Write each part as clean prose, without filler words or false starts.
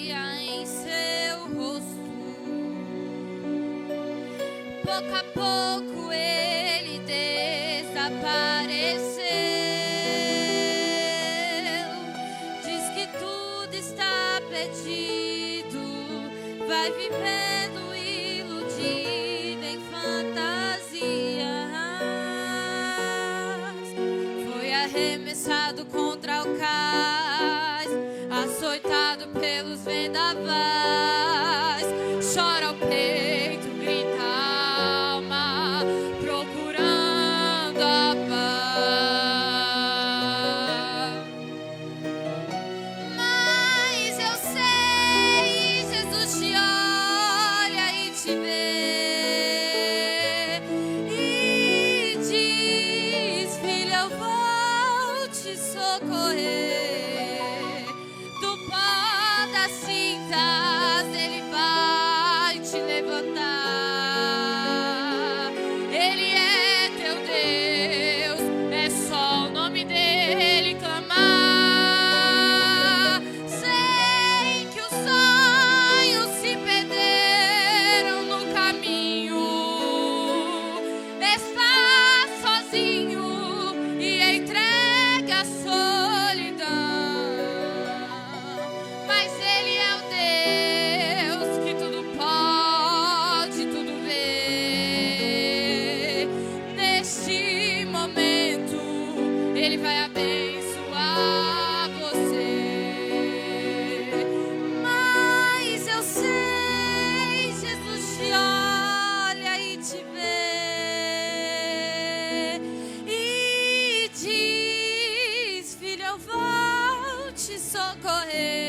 brilha em seu rosto. Pouco a pouco ele desapareceu. Diz que tudo está perdido, vai vivendo iludido em fantasias. Foi arremessado contra o cais, açoitado pelos vendavais. Chora o peito, grita a alma, procurando a paz. Mas eu sei, Jesus te olha e te vê e diz: filha, eu vou te socorrer. Do pó das cinzas ele vai te levantar. Ele é teu Deus, é só o nome dele clamar. Sei que os sonhos se perderam no caminho. Está sozinho e entregue à solidão. Mas ele é o Deus que tudo pode, tudo vê. Neste momento ele vai abençoar você. Mas eu sei, Jesus te olha e te vê e diz: filho, eu vou te socorrer.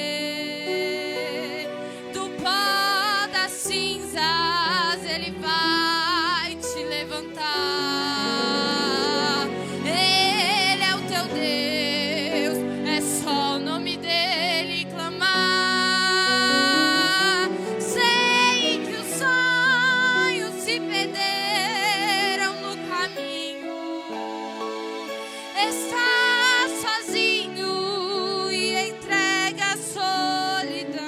Do pó das cinzas ele vai te levantar. Ele é o teu Deus, é só o nome dele clamar. Sei que os sonhos se perderam no caminho. Está sozinho e entrega a solidão.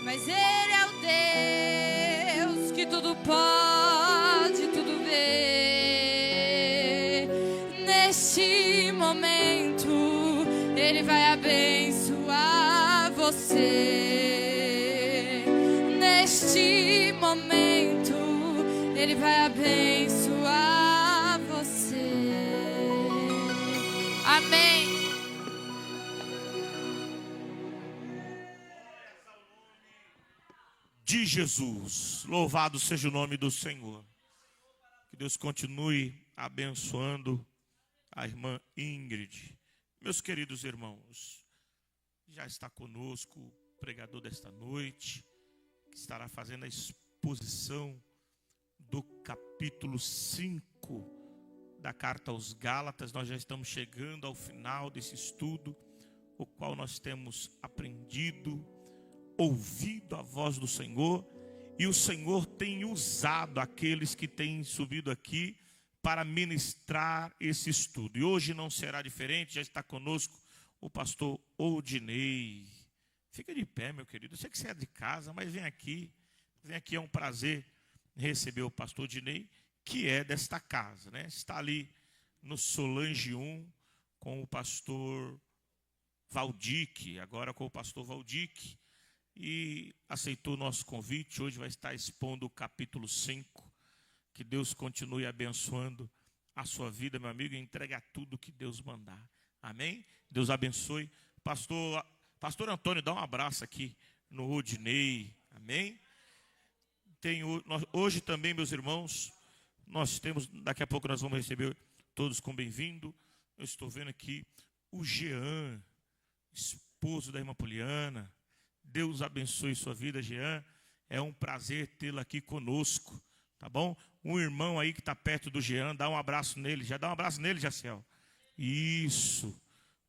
Mas ele é o Deus que tudo pode, tudo vê. Neste momento ele vai abençoar você. Neste momento ele vai abençoar você. Amém. De Jesus. Louvado seja o nome do Senhor. Que Deus continue abençoando a irmã Ingrid. Meus queridos irmãos, já está conosco o pregador desta noite, que estará fazendo a exposição do capítulo 5 da carta aos Gálatas. Nós já estamos chegando ao final desse estudo, o qual nós temos aprendido, ouvido a voz do Senhor, e o Senhor tem usado aqueles que têm subido aqui para ministrar esse estudo. E hoje não será diferente. Já está conosco o pastor Odinei. Fica de pé, meu querido. Eu sei que você é de casa, mas vem aqui. Vem aqui, é um prazer receber o pastor Odinei, que é desta casa, né? Está ali no Solange 1 com o pastor Valdique, agora com o pastor Valdique, e aceitou o nosso convite. Hoje vai estar expondo o capítulo 5. Que Deus continue abençoando a sua vida, meu amigo, e entrega tudo que Deus mandar. Amém? Deus abençoe. Pastor Antônio, dá um abraço aqui no Odinei. Amém? Hoje também, meus irmãos, nós temos, daqui a pouco nós vamos receber todos com bem-vindo. Eu estou vendo aqui o Jean, esposo da irmã Poliana. Deus abençoe sua vida, Jean. É um prazer tê-lo aqui conosco, tá bom? Um irmão aí que está perto do Jean, dá um abraço nele. Já dá um abraço nele, Jaciel. Isso.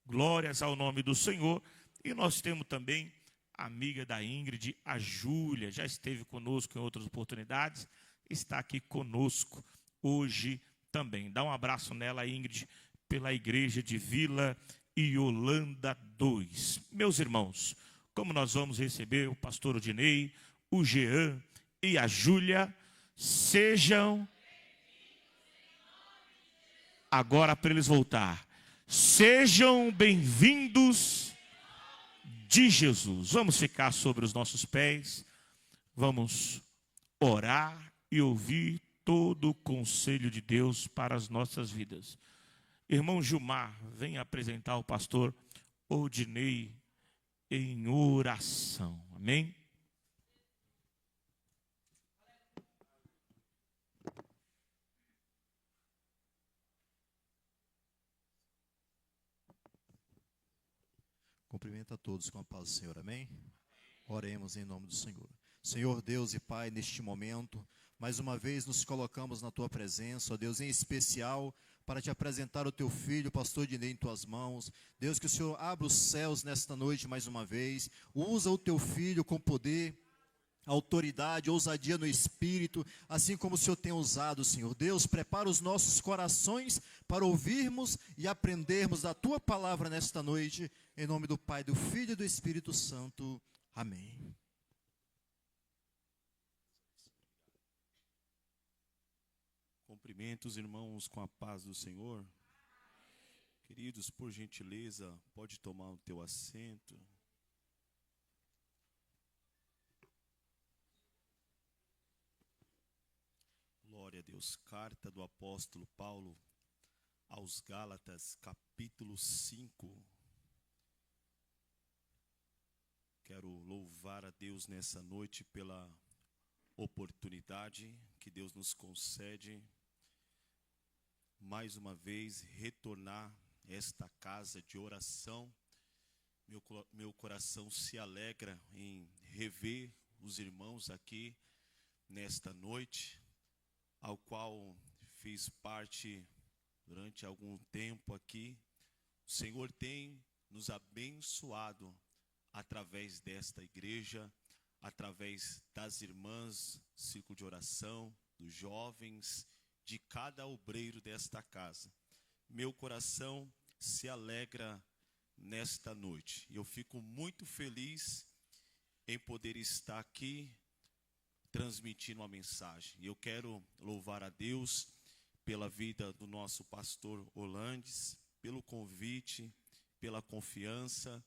Glórias ao nome do Senhor. E nós temos também a amiga da Ingrid, a Júlia. Já esteve conosco em outras oportunidades. Está aqui conosco hoje também. Dá um abraço nela, Ingrid, pela igreja de Vila e Holanda 2. Meus irmãos, como nós vamos receber o pastor Odinei, o Jean e a Júlia, sejam, agora para eles voltar, sejam bem-vindos de Jesus. Vamos ficar sobre os nossos pés, vamos orar e ouvir todo o conselho de Deus para as nossas vidas. Irmão Gilmar, vem apresentar o pastor Odinei em oração. Amém? Cumprimento a todos com a paz do Senhor, amém? Oremos em nome do Senhor. Senhor Deus e Pai, neste momento, mais uma vez nos colocamos na Tua presença, ó Deus, em especial para Te apresentar o Teu Filho, pastor Odinei, em Tuas mãos. Deus, que o Senhor abra os céus nesta noite mais uma vez, usa o Teu Filho com poder, autoridade, ousadia no Espírito, assim como o Senhor tem usado, Senhor. Deus, prepara os nossos corações para ouvirmos e aprendermos da Tua palavra nesta noite, em nome do Pai, do Filho e do Espírito Santo. Amém. Cumprimento os irmãos com a paz do Senhor. Queridos, por gentileza, pode tomar o teu assento. Glória a Deus. Carta do apóstolo Paulo aos Gálatas, capítulo 5. Quero louvar a Deus nessa noite pela oportunidade que Deus nos concede, mais uma vez, retornar a esta casa de oração. Meu coração se alegra em rever os irmãos aqui nesta noite, ao qual fiz parte durante algum tempo aqui. O Senhor tem nos abençoado através desta igreja, através das irmãs, círculo de oração, dos jovens, de cada obreiro desta casa. Meu coração se alegra nesta noite. Eu fico muito feliz em poder estar aqui transmitindo uma mensagem. Eu quero louvar a Deus pela vida do nosso pastor Holandes, pelo convite, pela confiança.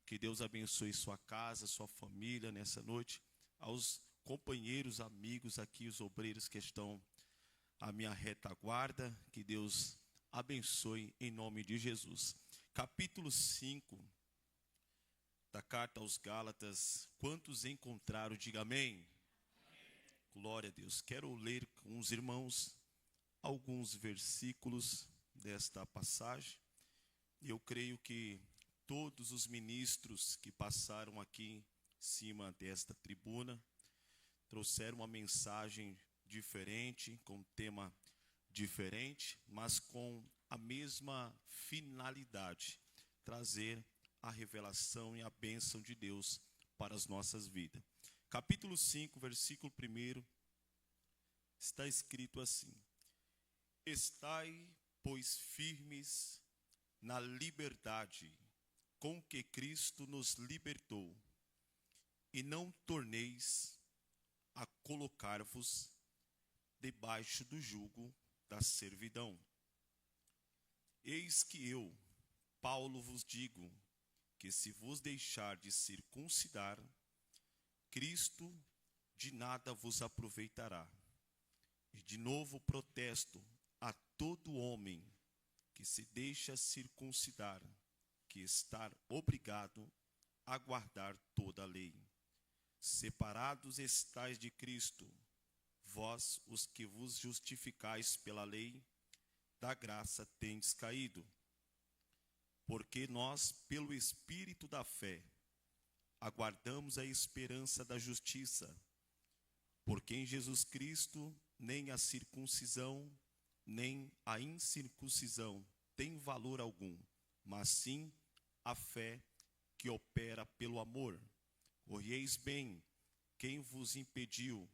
Que Deus abençoe sua casa, sua família nessa noite. Aos companheiros, amigos aqui, os obreiros que estão à minha retaguarda, que Deus abençoe em nome de Jesus. Capítulo 5 da carta aos Gálatas. Quantos encontraram? Diga amém. Glória a Deus. Quero ler com os irmãos alguns versículos desta passagem. Eu creio que todos os ministros que passaram aqui em cima desta tribuna trouxeram uma mensagem diferente, com um tema diferente, mas com a mesma finalidade: trazer a revelação e a bênção de Deus para as nossas vidas. Capítulo 5, versículo 1, está escrito assim: Estai, pois, firmes na liberdade com que Cristo nos libertou, e não torneis a colocar-vos debaixo do jugo da servidão. Eis que eu, Paulo, vos digo que se vos deixar de circuncidar, Cristo de nada vos aproveitará. E de novo protesto a todo homem que se deixa circuncidar, que está obrigado a guardar toda a lei. Separados estais de Cristo, vós os que vos justificais pela lei, da graça tendes caído. Porque nós, pelo Espírito da fé, aguardamos a esperança da justiça. Porque em Jesus Cristo nem a circuncisão, nem a incircuncisão tem valor algum, mas sim a fé que opera pelo amor. Olheis bem quem vos impediu,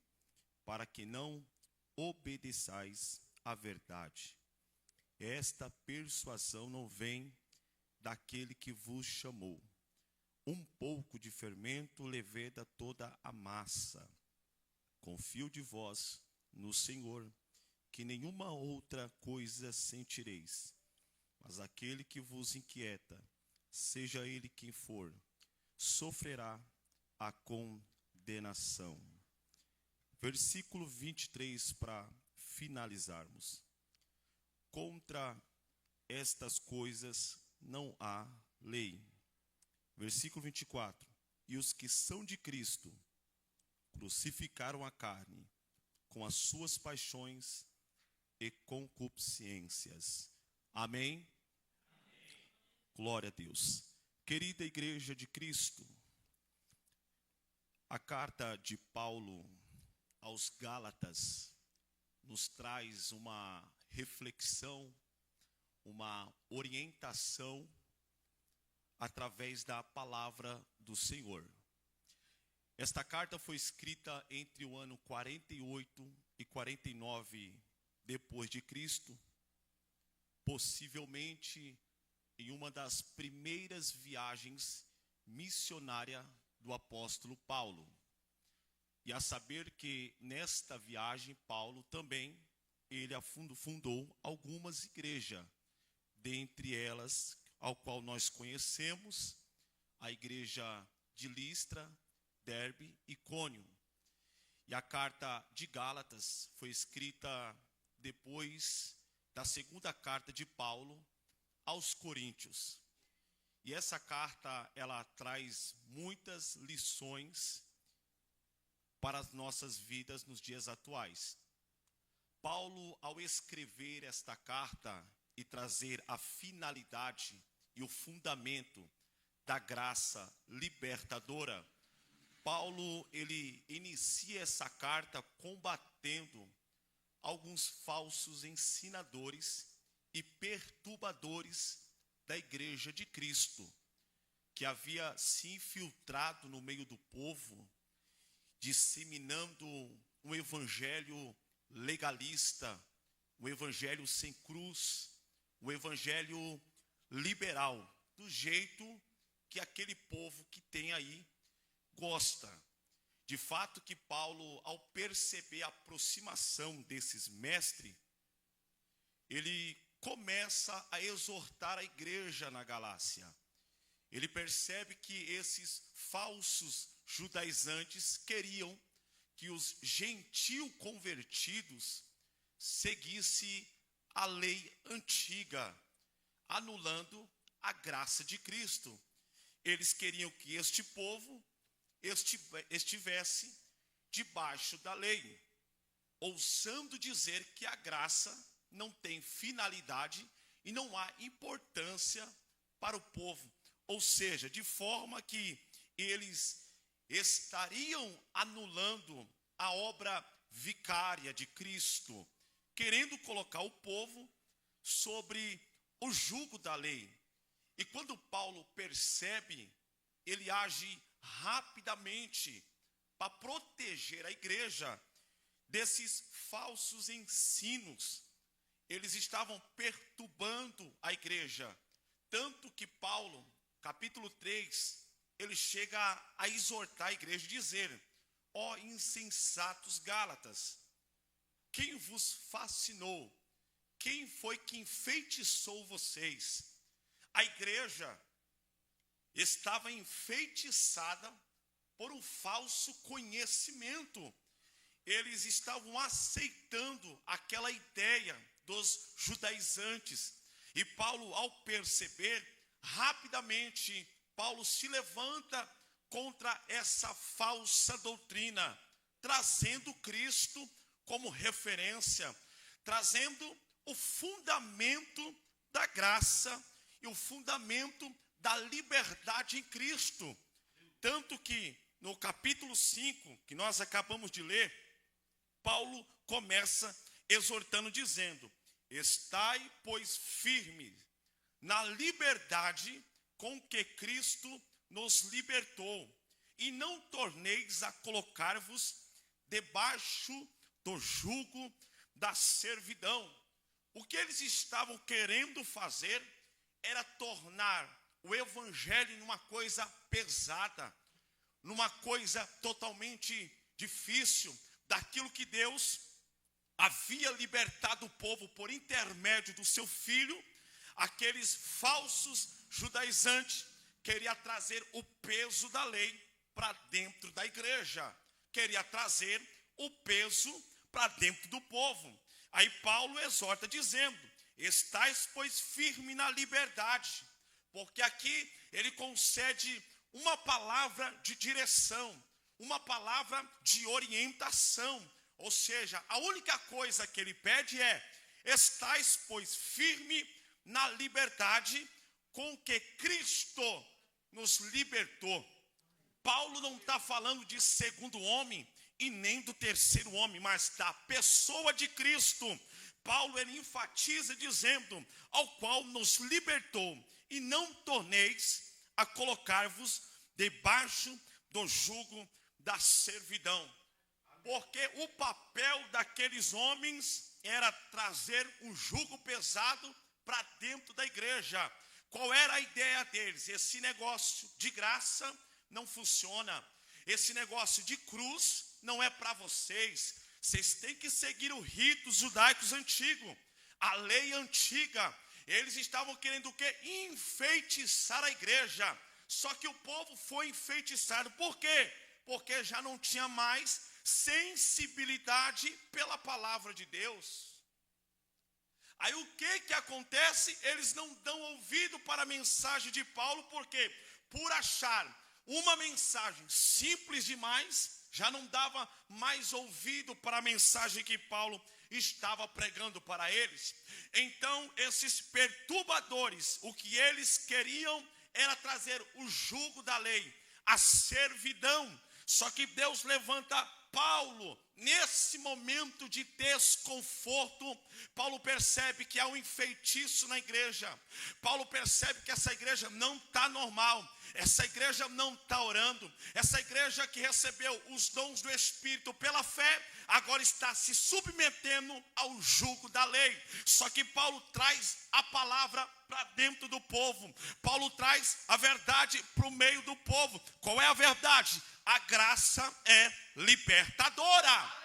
para que não obedeçais à verdade. Esta persuasão não vem daquele que vos chamou. Um pouco de fermento leveda toda a massa. Confio de vós no Senhor, que nenhuma outra coisa sentireis. Mas aquele que vos inquieta, seja ele quem for, sofrerá a condenação. Versículo 23 para finalizarmos. Contra estas coisas não há lei. Versículo 24. E os que são de Cristo crucificaram a carne com as suas paixões e concupiscências. Amém? Glória a Deus. Querida Igreja de Cristo, a carta de Paulo aos Gálatas nos traz uma reflexão, uma orientação através da palavra do Senhor. Esta carta foi escrita entre o ano 48 e 49 depois de Cristo, possivelmente em uma das primeiras viagens missionárias do apóstolo Paulo. E a saber que nesta viagem Paulo também, ele fundou algumas igrejas, dentre elas, ao qual nós conhecemos, a igreja de Listra, Derbe e Icônio. E a carta de Gálatas foi escrita depois da segunda carta de Paulo aos Coríntios. E essa carta, ela traz muitas lições para as nossas vidas nos dias atuais. Paulo, ao escrever esta carta e trazer a finalidade e o fundamento da graça libertadora, Paulo, ele inicia essa carta combatendo alguns falsos ensinadores e perturbadores da igreja de Cristo, que havia se infiltrado no meio do povo, disseminando um evangelho legalista, um evangelho sem cruz, um evangelho liberal, do jeito que aquele povo que tem aí gosta. De fato que Paulo, ao perceber a aproximação desses mestres, ele começa a exortar a igreja na Galácia. Ele percebe que esses falsos judaizantes queriam que os gentios convertidos seguissem a lei antiga, anulando a graça de Cristo. Eles queriam que este povo estivesse debaixo da lei, ousando dizer que a graça não tem finalidade e não há importância para o povo. Ou seja, de forma que eles estariam anulando a obra vicária de Cristo, querendo colocar o povo sobre o jugo da lei. E quando Paulo percebe, ele age rapidamente para proteger a igreja desses falsos ensinos. Eles estavam perturbando a igreja, tanto que Paulo, capítulo 3, ele chega a exortar a igreja e dizer: ó insensatos Gálatas, quem vos fascinou? Quem foi que enfeitiçou vocês? A igreja estava enfeitiçada por um falso conhecimento. Eles estavam aceitando aquela ideia dos judaizantes. E Paulo, ao perceber, rapidamente, Paulo se levanta contra essa falsa doutrina, trazendo Cristo como referência, trazendo o fundamento da graça e o fundamento da liberdade em Cristo. Tanto que no capítulo 5, que nós acabamos de ler, Paulo começa exortando, dizendo: estai, pois, firmes na liberdade com que Cristo nos libertou, e não torneis a colocar-vos debaixo do jugo da servidão. O que eles estavam querendo fazer era tornar o evangelho numa coisa pesada, numa coisa totalmente difícil, daquilo que Deus havia libertado o povo por intermédio do seu filho. Aqueles falsos judaizantes queriam trazer o peso da lei para dentro da igreja, queria trazer o peso para dentro do povo. Aí Paulo exorta dizendo: estais, pois, firme na liberdade, porque aqui ele concede uma palavra de direção, uma palavra de orientação. Ou seja, a única coisa que ele pede é: estais, pois, firme na liberdade com que Cristo nos libertou. Paulo não está falando de segundo homem e nem do terceiro homem, mas da pessoa de Cristo. Paulo, ele enfatiza dizendo: ao qual nos libertou, e não torneis a colocar-vos debaixo do jugo da servidão. Porque o papel daqueles homens era trazer um jugo pesado para dentro da igreja. Qual era a ideia deles? Esse negócio de graça não funciona. Esse negócio de cruz não é para vocês. Vocês têm que seguir os ritos judaicos antigos, a lei antiga. Eles estavam querendo o quê? Enfeitiçar a igreja. Só que o povo foi enfeitiçado. Por quê? Porque já não tinha mais sensibilidade pela palavra de Deus. Aí o que acontece? Eles não dão ouvido para a mensagem de Paulo. Por quê? Por achar uma mensagem simples demais, já não dava mais ouvido para a mensagem que Paulo estava pregando para eles. Então esses perturbadores, o que eles queriam era trazer o jugo da lei, a servidão. Só que Deus levanta Paulo nesse momento de desconforto. Paulo percebe que há um feitiço na igreja. Paulo percebe que essa igreja não está normal. Essa igreja não está orando. Essa igreja que recebeu os dons do Espírito pela fé, agora está se submetendo ao jugo da lei. Só que Paulo traz a palavra para dentro do povo. Paulo traz a verdade para o meio do povo. Qual é a verdade? A graça é libertadora.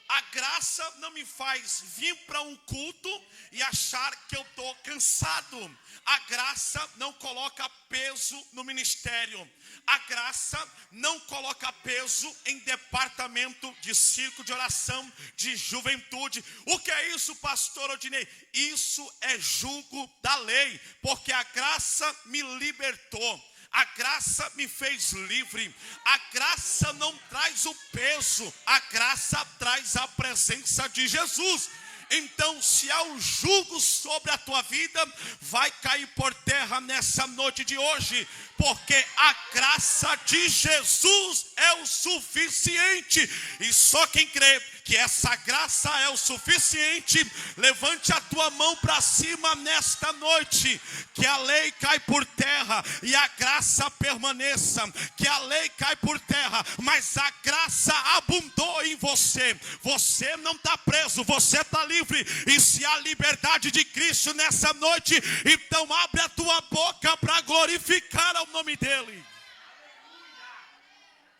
A graça não me faz vir para um culto e achar que eu estou cansado. A graça não coloca peso no ministério. A graça não coloca peso em departamento de círculo de oração, de juventude. O que é isso, pastor Odinei? Isso é jugo da lei, porque a graça me libertou. A graça me fez livre. A graça não traz o peso, a graça traz a presença de Jesus. Então, se há um jugo sobre a tua vida, vai cair por terra nessa noite de hoje, porque a graça de Jesus é o suficiente. E só quem crê que essa graça é o suficiente, levante a tua mão para cima nesta noite, que a lei cai por terra e a graça permaneça. Que a lei cai por terra, mas a graça abundou em você. Você não está preso, você está livre. E se há liberdade de Cristo nessa noite, então abre a tua boca para glorificar ao nome dele.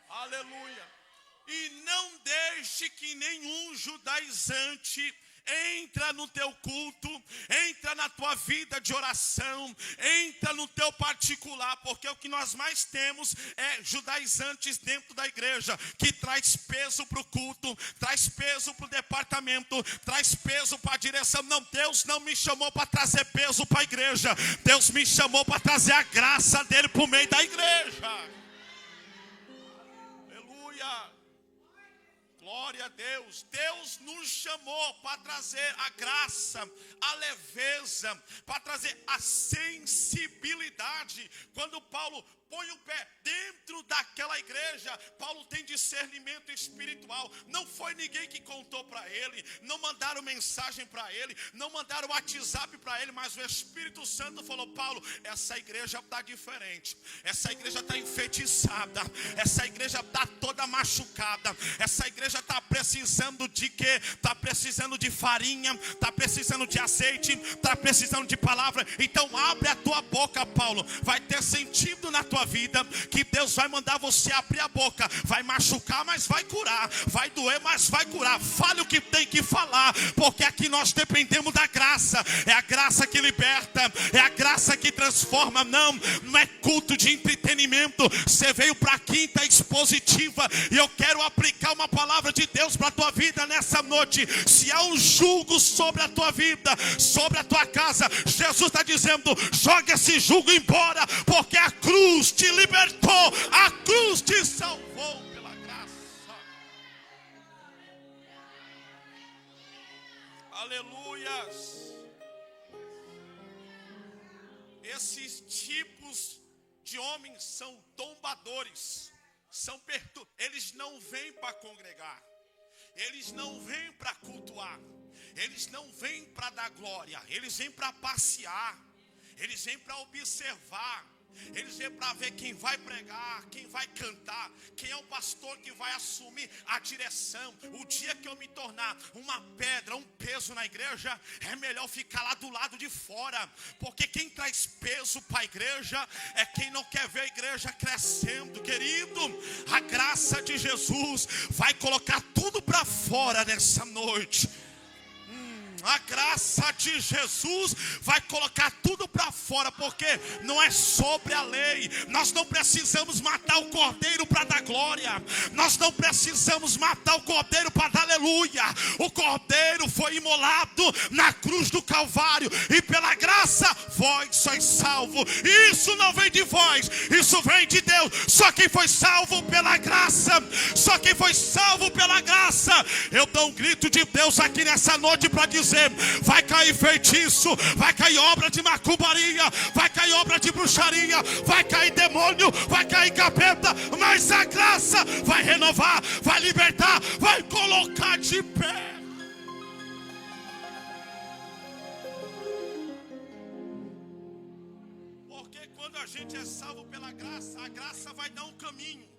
Aleluia. E não deixe que nenhum judaizante entra no teu culto, entra na tua vida de oração, entra no teu particular, porque o que nós mais temos é judaizantes dentro da igreja, que traz peso para o culto, traz peso para o departamento, traz peso para a direção. Não, Deus não me chamou para trazer peso para a igreja, Deus me chamou para trazer a graça dele para o meio da igreja. Aleluia. Glória a Deus. Deus nos chamou para trazer a graça, a leveza, para trazer a sensibilidade autoridade. Quando Paulo põe o pé dentro daquela igreja, Paulo tem discernimento espiritual. Não foi ninguém que contou para ele, não mandaram mensagem para ele, não mandaram WhatsApp para ele, mas o Espírito Santo falou: Paulo, essa igreja está diferente, essa igreja está enfeitiçada, essa igreja está toda machucada, essa igreja está precisando de quê? Está precisando de farinha, está precisando de azeite, está precisando de palavra. Então abre a tua boca, Paulo. Vai ter sentido na tua vida que Deus vai mandar você abrir a boca. Vai machucar, mas vai curar. Vai doer, mas vai curar. Fale o que tem que falar, porque aqui nós dependemos da graça. É a graça que liberta, é a graça que transforma. Não é culto de entretenimento. Você veio para a quinta expositiva e eu quero aplicar uma palavra de Deus para a tua vida nessa noite. Se há um jugo sobre a tua vida, sobre a tua casa, Jesus está dizendo: joga esse jugo embora, porque a cruz te libertou, a cruz te salvou pela graça. Aleluias. Esses tipos de homens são tombadores, eles não vêm para congregar, eles não vêm para cultuar, eles não vêm para dar glória, eles vêm para passear, eles vêm para observar, eles vêm para ver quem vai pregar, quem vai cantar, quem é o pastor que vai assumir a direção. O dia que eu me tornar uma pedra, um peso na igreja, é melhor ficar lá do lado de fora, porque quem traz peso para a igreja é quem não quer ver a igreja crescendo. Querido, a graça de Jesus vai colocar tudo para fora nessa noite. A graça de Jesus vai colocar tudo para fora, porque não é sobre a lei. Nós não precisamos matar o cordeiro para dar glória, nós não precisamos matar o cordeiro para dar aleluia. O cordeiro foi imolado na cruz do Calvário, e pela graça vós sois salvos. Isso não vem de vós, isso vem de Deus. Só quem foi salvo pela graça, só quem foi salvo pela graça. Eu dou um grito de Deus aqui nessa noite para dizer: vai cair feitiço, vai cair obra de macumbaria, vai cair obra de bruxaria, vai cair demônio, vai cair capeta, mas a graça vai renovar, vai libertar, vai colocar de pé. Porque quando a gente é salvo pela graça, a graça vai dar um caminho,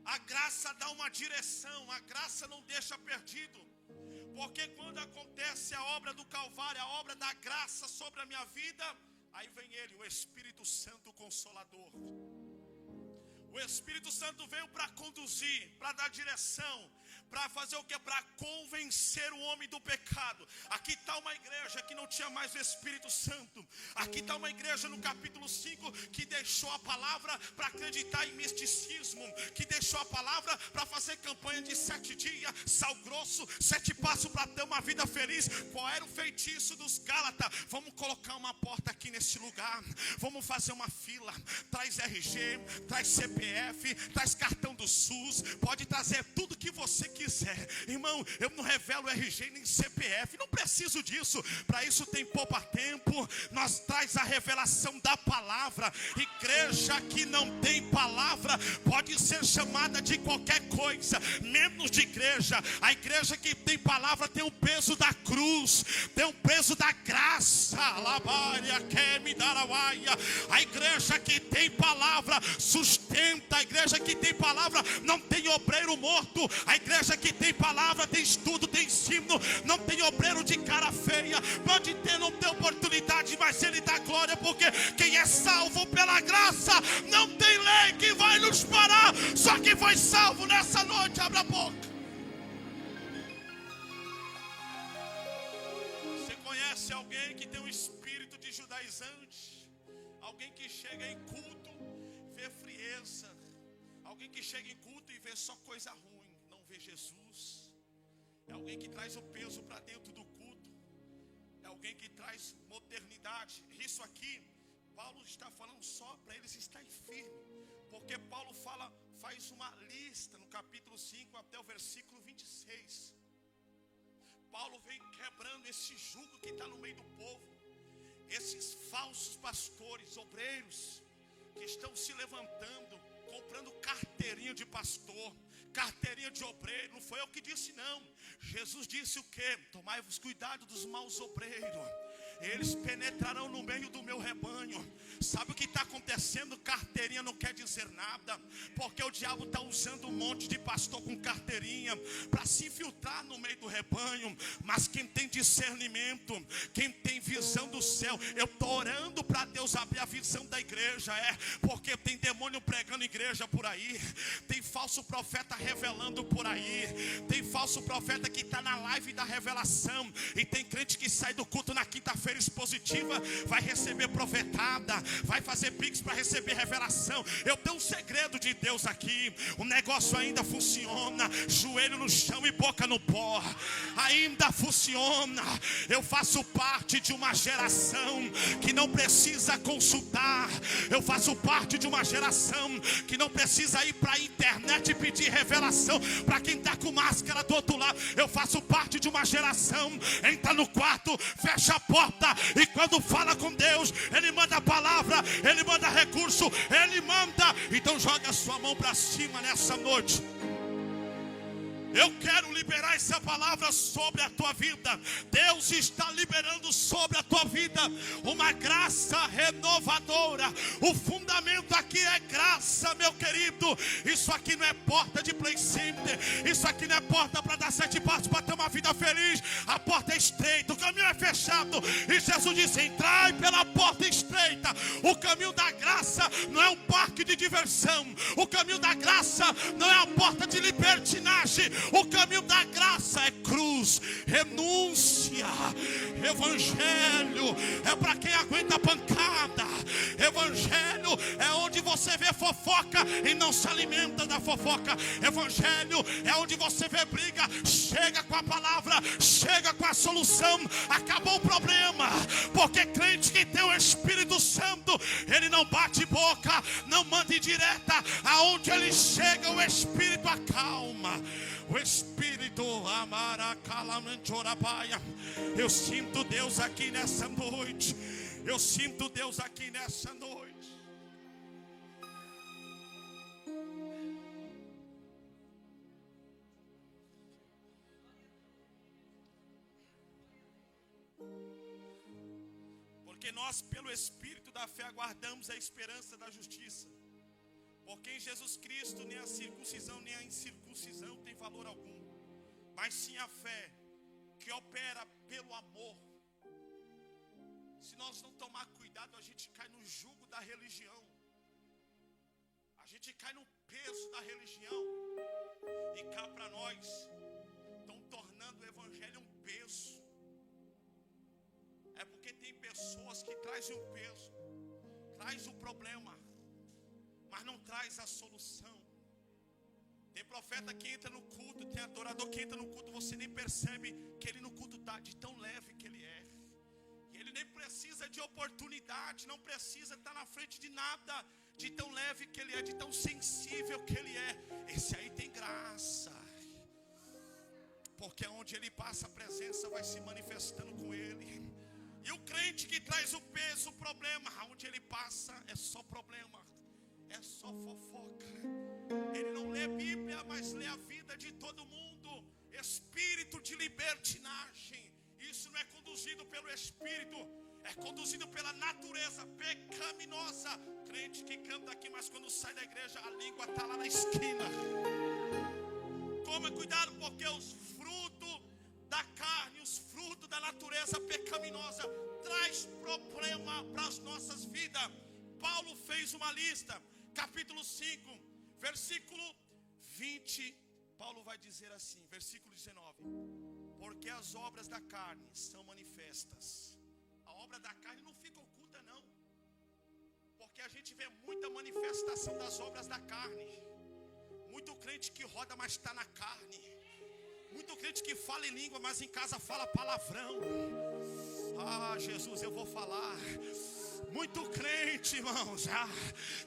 a graça dá uma direção, a graça não deixa perdido. Porque quando acontece a obra do Calvário, a obra da graça sobre a minha vida, aí vem ele, o Espírito Santo Consolador. O Espírito Santo veio para conduzir, para dar direção, para fazer o que? Para convencer o homem do pecado. Aqui está uma igreja que não tinha mais o Espírito Santo. Aqui está uma igreja no capítulo 5 que deixou a palavra para acreditar em misticismo, que deixou a palavra para fazer campanha de 7 dias, sal grosso, 7 passos para ter uma vida feliz. Qual era o feitiço dos Gálatas? Vamos colocar uma porta aqui nesse lugar, vamos fazer uma fila, traz RG, traz CPF, traz cartão do SUS, pode trazer tudo que você quiser. Irmão, eu não revelo RG nem CPF, não preciso disso. Para isso tem poupa tempo. Nós traz a revelação da palavra. Igreja que não tem palavra pode ser chamada de qualquer coisa, menos de igreja. A igreja que tem palavra tem o peso da cruz, tem o peso da graça. A igreja que tem palavra sustenta. A igreja que tem palavra não tem obreiro morto. A igreja que tem palavra tem estudo, tem ensino, não tem obreiro de cara feia. Pode ter, não ter oportunidade, mas ele dá glória, porque quem é salvo pela graça não tem lei que vai nos parar. Só quem foi salvo nessa noite, abra a boca. Você conhece alguém que tem um espírito de judaizante? Alguém que chega em culto, vê frieza. Alguém que chega em culto e vê só coisa ruim, não vê Jesus. É alguém que traz o peso para dentro do culto. É alguém que traz modernidade. Isso aqui, Paulo está falando só para eles estarem firmes. Porque Paulo faz uma lista no capítulo 5 até o versículo 26. Paulo vem quebrando esse jugo que está no meio do povo. esses falsos pastores, obreiros, que estão se levantando, comprando carteirinha de pastor, carteirinha de obreiro. Não foi eu que disse, não. Jesus disse o quê? Tomai-vos cuidado dos maus obreiros, eles penetrarão no meio do meu rebanho. Sabe o que está acontecendo? Carteirinha não quer dizer nada, porque o diabo está usando um monte de pastor com carteirinha para se infiltrar no meio do rebanho. Mas quem tem discernimento, quem tem visão do céu, eu estou orando para Deus abrir a visão da igreja, porque tem demônio pregando igreja por aí, tem falso profeta revelando por aí, tem falso profeta que está na live da revelação, e tem crente que sai do culto na quinta-feira expositiva, vai receber profetada, vai fazer pix para receber revelação. Eu tenho um segredo de Deus aqui, o negócio ainda funciona, joelho no chão e boca no pó, ainda funciona. Eu faço parte de uma geração que não precisa consultar, eu faço parte de uma geração que não precisa ir para a internet e pedir revelação para quem está com máscara do outro lado. Eu faço parte de uma geração, entra no quarto, fecha a porta, e quando fala com Deus, Ele manda a palavra, Ele manda recurso, Ele manda. Então joga a sua mão para cima nessa noite. Eu quero liberar essa palavra sobre a tua vida. Deus está liberando sobre a tua vida uma graça renovadora. O fundamento aqui é graça, meu querido. Isso aqui não é porta de play center, isso aqui não é porta para dar 7 passos para ter uma vida feliz. A porta é estreita, o caminho é fechado, e Jesus disse: entrai pela porta estreita. O caminho da graça não é um parque de diversão, o caminho da graça não é a porta de libertinagem. O caminho da graça é cruz, renúncia. Evangelho é para quem aguenta a pancada. Evangelho é onde você vê fofoca e não se alimenta da fofoca. Evangelho é onde você vê briga, chega com a palavra, chega com a solução, acabou o problema. Porque crente que tem o Espírito Santo, ele não bate boca, não manda indireta. Aonde ele chega, o Espírito acalma. O Espírito amaracalamanchorabaia. Eu sinto Deus aqui nessa noite. Eu sinto Deus aqui nessa noite. Porque nós, pelo Espírito da fé, aguardamos a esperança da justiça. Porque em Jesus Cristo nem a circuncisão nem a incircuncisão tem valor algum, mas sim a fé que opera pelo amor. Se nós não tomar cuidado, a gente cai no jugo da religião, a gente cai no peso da religião, e cá para nós estão tornando o evangelho um peso. É porque tem pessoas que trazem o peso, traz o problema, mas não traz a solução. Tem profeta que entra no culto, tem adorador que entra no culto, você nem percebe que ele no culto está de tão leve que ele é. E ele nem precisa de oportunidade, não precisa estar na frente de nada, de tão leve que ele é, de tão sensível que ele é. Esse aí tem graça, porque onde ele passa, a presença vai se manifestando com ele. E o crente que traz o peso, o problema, onde ele passa é só problema, é só fofoca. Ele não lê Bíblia, mas lê a vida de todo mundo. Espírito de libertinagem. Isso não é conduzido pelo Espírito, é conduzido pela natureza pecaminosa. Crente que canta aqui, mas quando sai da igreja a língua está lá na esquina. Tome cuidado, porque os frutos da carne, os frutos da natureza pecaminosa traz problema para as nossas vidas. Paulo fez uma lista, capítulo 5, versículo 20, Paulo vai dizer assim, versículo 19: porque as obras da carne são manifestas. A obra da carne não fica oculta não, porque a gente vê muita manifestação das obras da carne. Muito crente que roda, mas está na carne. Muito crente que fala em língua, mas em casa fala palavrão. Ah, Jesus, eu vou falar. Muito crente, irmãos,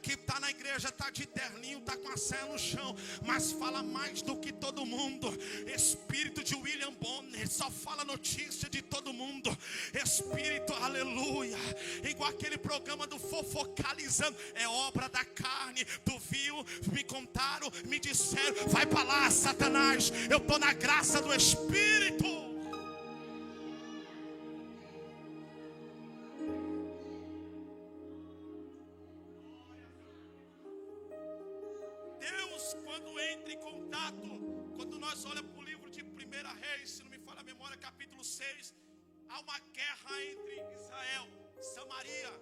que está na igreja, está de terninho, está com a saia no chão, mas fala mais do que todo mundo. Espírito de William Bonner, só fala notícia de todo mundo. Espírito, aleluia, igual aquele programa do Fofocalizando, é obra da carne. Tu viu, me contaram, me disseram, vai para lá, Satanás, eu estou na graça do Espírito. Quando entra em contato, quando nós olhamos para o livro de 1 Reis, se não me falha a memória, capítulo 6, há uma guerra entre Israel, Samaria,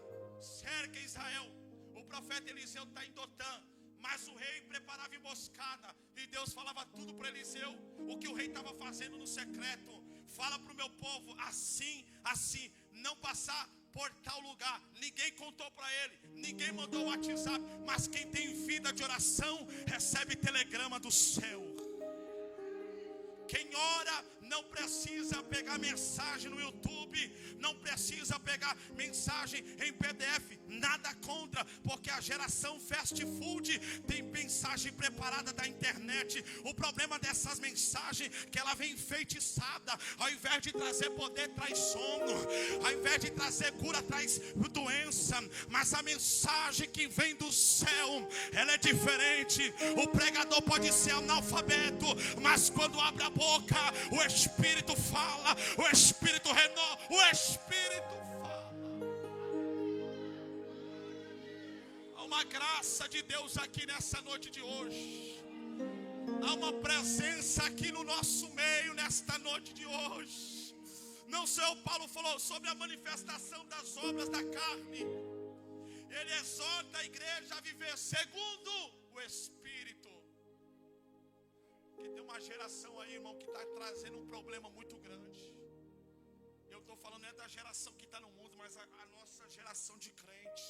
cerca Israel. O profeta Eliseu está em Dotã, mas o rei preparava emboscada, e Deus falava tudo para Eliseu, o que o rei estava fazendo no secreto. Fala para o meu povo, assim, não passar por tal lugar. Ninguém contou para ele, ninguém mandou WhatsApp, mas quem tem vida de oração recebe telegrama do céu. Quem ora não precisa pegar mensagem no YouTube, não precisa pegar mensagem em PDF, nada contra, porque a geração fast food tem mensagem preparada da internet. O problema dessas mensagens é que ela vem enfeitiçada. Ao invés de trazer poder, traz sono. Ao invés de trazer cura, traz doença. Mas a mensagem que vem do céu, ela é diferente. O pregador pode ser analfabeto, mas quando abre a boca, o Espírito fala, o Espírito renova, o Espírito fala. Há uma graça de Deus aqui nessa noite de hoje. Há uma presença aqui no nosso meio nesta noite de hoje. Não sei, o Paulo falou sobre a manifestação das obras da carne. Ele exorta a igreja a viver segundo o Espírito. Porque tem uma geração aí, irmão, que está trazendo um problema muito grande. Eu estou falando não é da geração que está no mundo, mas a nossa geração de crente.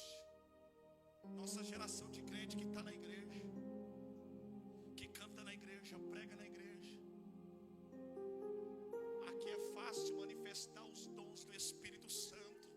Nossa geração de crente que está na igreja, que canta na igreja, prega na igreja. Aqui é fácil manifestar os dons do Espírito Santo.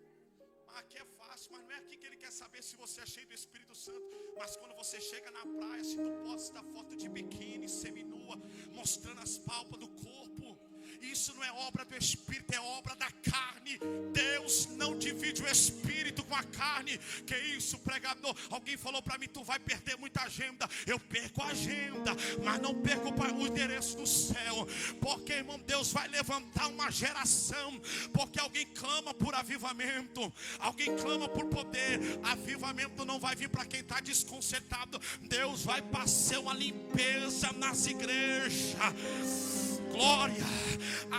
Aqui é fácil, mas não é aqui que ele quer saber se você é cheio do Espírito Santo. Mas quando você chega na praia, se tu posta foto de biquíni, seminua, mostrando as pálpebras do corpo, isso não é obra do Espírito, é obra da carne. Deus não divide o Espírito com a carne. Que isso, pregador? Alguém falou para mim, tu vai perder muita agenda. Eu perco a agenda, mas não perco o endereço do céu. Porque, irmão, Deus vai levantar uma geração. Porque alguém clama por avivamento, alguém clama por poder. Avivamento não vai vir para quem está desconcertado. Deus vai passar uma limpeza nas igrejas. Glória,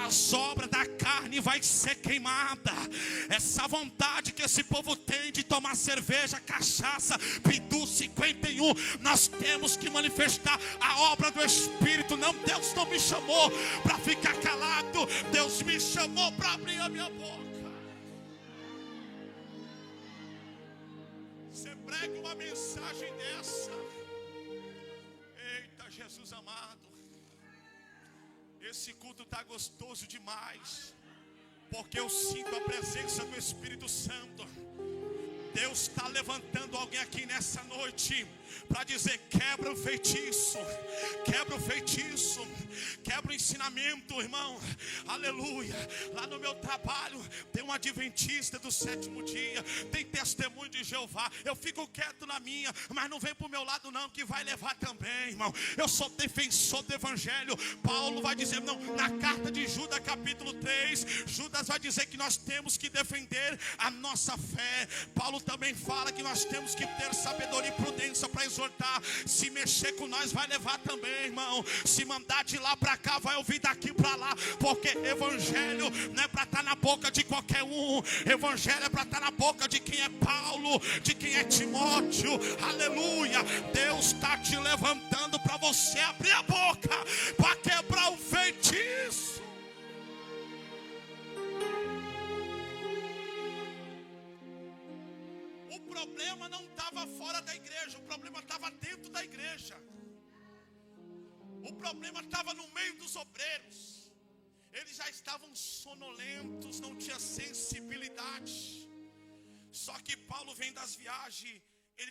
as obras da carne vai ser queimada. Essa vontade que esse povo tem de tomar cerveja, cachaça, Pitu 51, nós temos que manifestar a obra do Espírito. Não, Deus não me chamou para ficar calado, Deus me chamou para abrir a minha boca. Você prega uma mensagem dessa, eita Jesus amado, esse culto está gostoso demais, porque eu sinto a presença do Espírito Santo. Deus está levantando alguém aqui nessa noite para dizer: quebra o feitiço, quebra o feitiço, quebra o ensinamento, irmão. Aleluia. Lá no meu trabalho tem um adventista do sétimo dia, tem testemunho de Jeová. Eu fico quieto na minha, mas não vem pro meu lado não, que vai levar também, irmão. Eu sou defensor do evangelho. Paulo vai dizer, não, na carta de Judas capítulo 3, Judas vai dizer que nós temos que defender a nossa fé. Paulo também fala que nós temos que ter sabedoria e prudência para exortar. Se mexer com nós vai levar também, irmão. Se mandar de lá para cá, vai ouvir daqui para lá. Porque evangelho não é para estar na boca de qualquer um. Evangelho é para estar na boca de quem é Paulo, de quem é Timóteo. Aleluia. Deus está te levantando para você abrir a boca, para quebrar o feitiço. O problema não estava fora da igreja, o problema estava dentro da igreja. O problema estava no meio dos obreiros. Eles já estavam sonolentos, não tinha sensibilidade. Só que Paulo vem das viagens.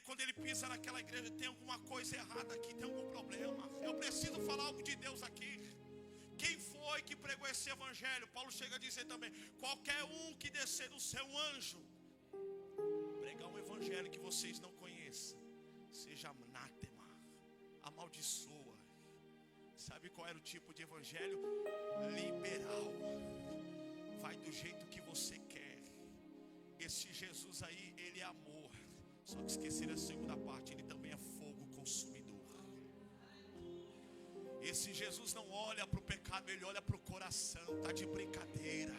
Quando ele pisa naquela igreja, tem alguma coisa errada aqui, tem algum problema. Eu preciso falar algo de Deus aqui. Quem foi que pregou esse evangelho? Paulo chega a dizer também: qualquer um que descer do céu, um anjo, pregar um evangelho que vocês não conheçam, seja anátema, amaldiçoa. Sabe qual era o tipo de evangelho? Liberal. Vai do jeito que você quer. Esse Jesus aí, ele é amor. Só que esqueceram a segunda parte, ele também é fogo consumidor. Esse Jesus não olha para o pecado, ele olha para o coração. Está de brincadeira.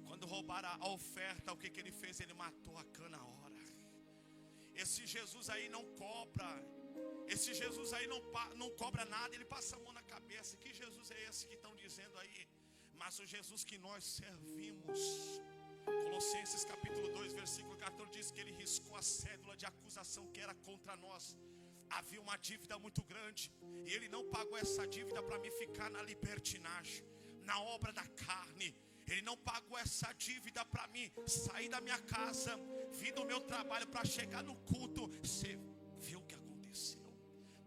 Quando roubaram a oferta, o que ele fez? Ele matou a cana na hora. Esse Jesus aí não cobra. Esse Jesus aí não cobra nada, ele passa a mão na cabeça. Que Jesus é esse que estão dizendo aí? Mas o Jesus que nós servimos, Colossenses capítulo 2, versículo 14, diz que ele riscou a cédula de acusação que era contra nós. Havia uma dívida muito grande, e ele não pagou essa dívida para me ficar na libertinagem, na obra da carne. Ele não pagou essa dívida para mim sair da minha casa, vir do meu trabalho para chegar no culto. Você viu o que aconteceu?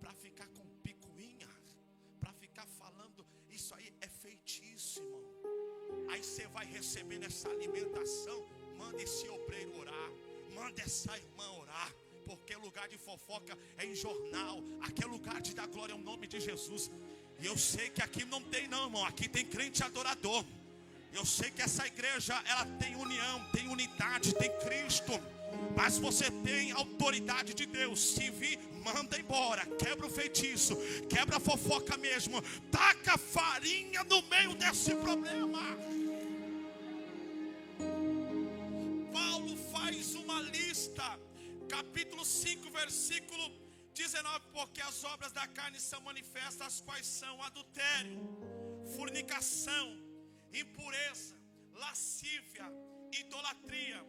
Para ficar com picuinha, para ficar falando, isso aí é feitiço, irmão. Aí você vai recebendo essa alimentação. Manda esse obreiro orar, manda essa irmã orar, porque lugar de fofoca é em jornal. Aqui é lugar de dar glória ao nome de Jesus. E eu sei que aqui não tem não, irmão. Aqui tem crente adorador. Eu sei que essa igreja, ela tem união, tem unidade, tem Cristo. Mas você tem autoridade de Deus. Se vir, manda embora. Quebra o feitiço, quebra a fofoca mesmo. Taca farinha no meio desse problema. Paulo faz uma lista, capítulo 5, versículo 19. Porque as obras da carne são manifestas, as quais são adultério, fornicação, impureza, lascívia, idolatria,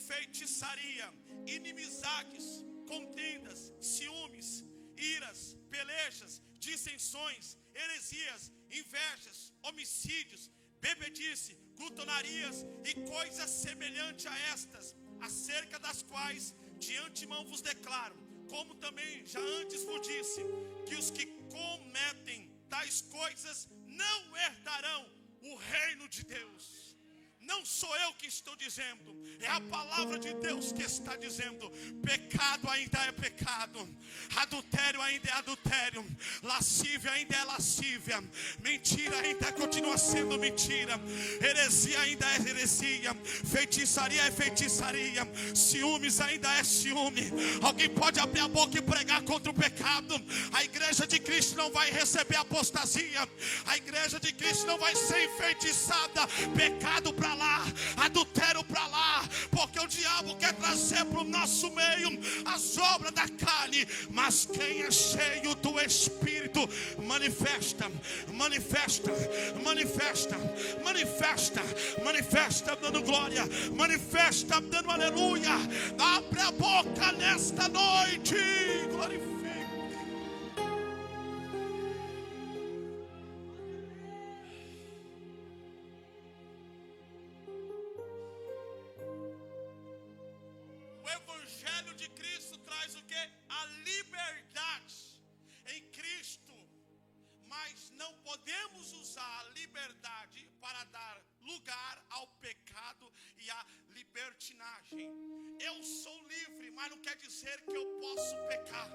feitiçaria, inimizades, contendas, ciúmes, iras, pelejas, dissensões, heresias, invejas, homicídios, bebedice, glutonarias e coisas semelhantes a estas, acerca das quais de antemão vos declaro, como também já antes vos disse, que os que cometem tais coisas não herdarão o reino de Deus. Não sou eu que estou dizendo, é a palavra de Deus que está dizendo. Pecado ainda é pecado, adultério ainda é adultério, lascívia ainda é lascívia, mentira ainda continua sendo mentira, heresia ainda é heresia, feitiçaria é feitiçaria, ciúmes ainda é ciúme. Alguém pode abrir a boca e pregar contra o pecado. A igreja de Cristo não vai receber apostasia, a igreja de Cristo não vai ser enfeitiçada. Pecado para lá, adultério para lá, porque o diabo quer trazer para o nosso meio as obras da carne. Mas quem é cheio do Espírito manifesta, manifesta, manifesta, manifesta, manifesta dando glória, manifesta dando aleluia. Abre a boca nesta noite, glorifica. O Evangelho de Cristo traz o que? A liberdade em Cristo. Mas não podemos usar a liberdade para dar lugar ao pecado e à libertinagem. Eu sou livre, mas não quer dizer que eu posso pecar.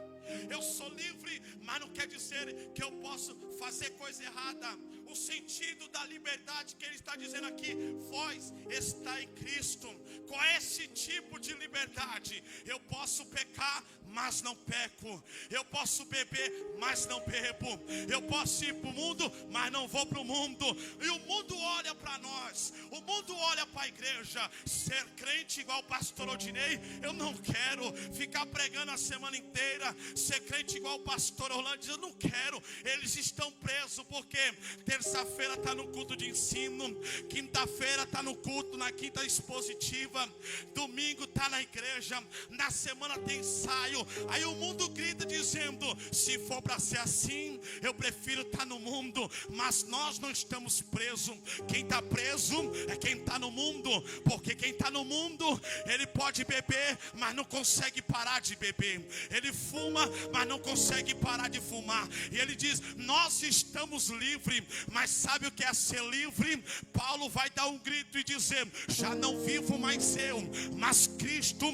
Eu sou livre, mas não quer dizer que eu posso fazer coisa errada. O sentido da liberdade que ele está dizendo aqui: vós está em Cristo. Qual é esse tipo de liberdade? Eu posso pecar, mas não peco. Eu posso beber, mas não bebo. Eu posso ir para o mundo, mas não vou para o mundo. E o mundo olha para nós, o mundo olha para a igreja. Ser crente igual o pastor Odinei, eu não quero. quero ficar pregando a semana inteira, ser crente igual o pastor Orlando diz, eu não quero. Eles estão presos porque terça-feira está no culto de ensino, quinta-feira está no culto, na quinta expositiva, domingo está na igreja, na semana tem ensaio. Aí o mundo grita dizendo, se for para ser assim, eu prefiro estar no mundo. Mas nós não estamos presos. Quem está preso é quem está no mundo, porque quem está no mundo, ele pode beber, mas não consegue parar de beber. Ele fuma, mas não consegue parar de fumar. E ele diz, nós estamos livres. Mas sabe o que é ser livre? Paulo vai dar um grito e dizer, já não vivo mais eu, mas Cristo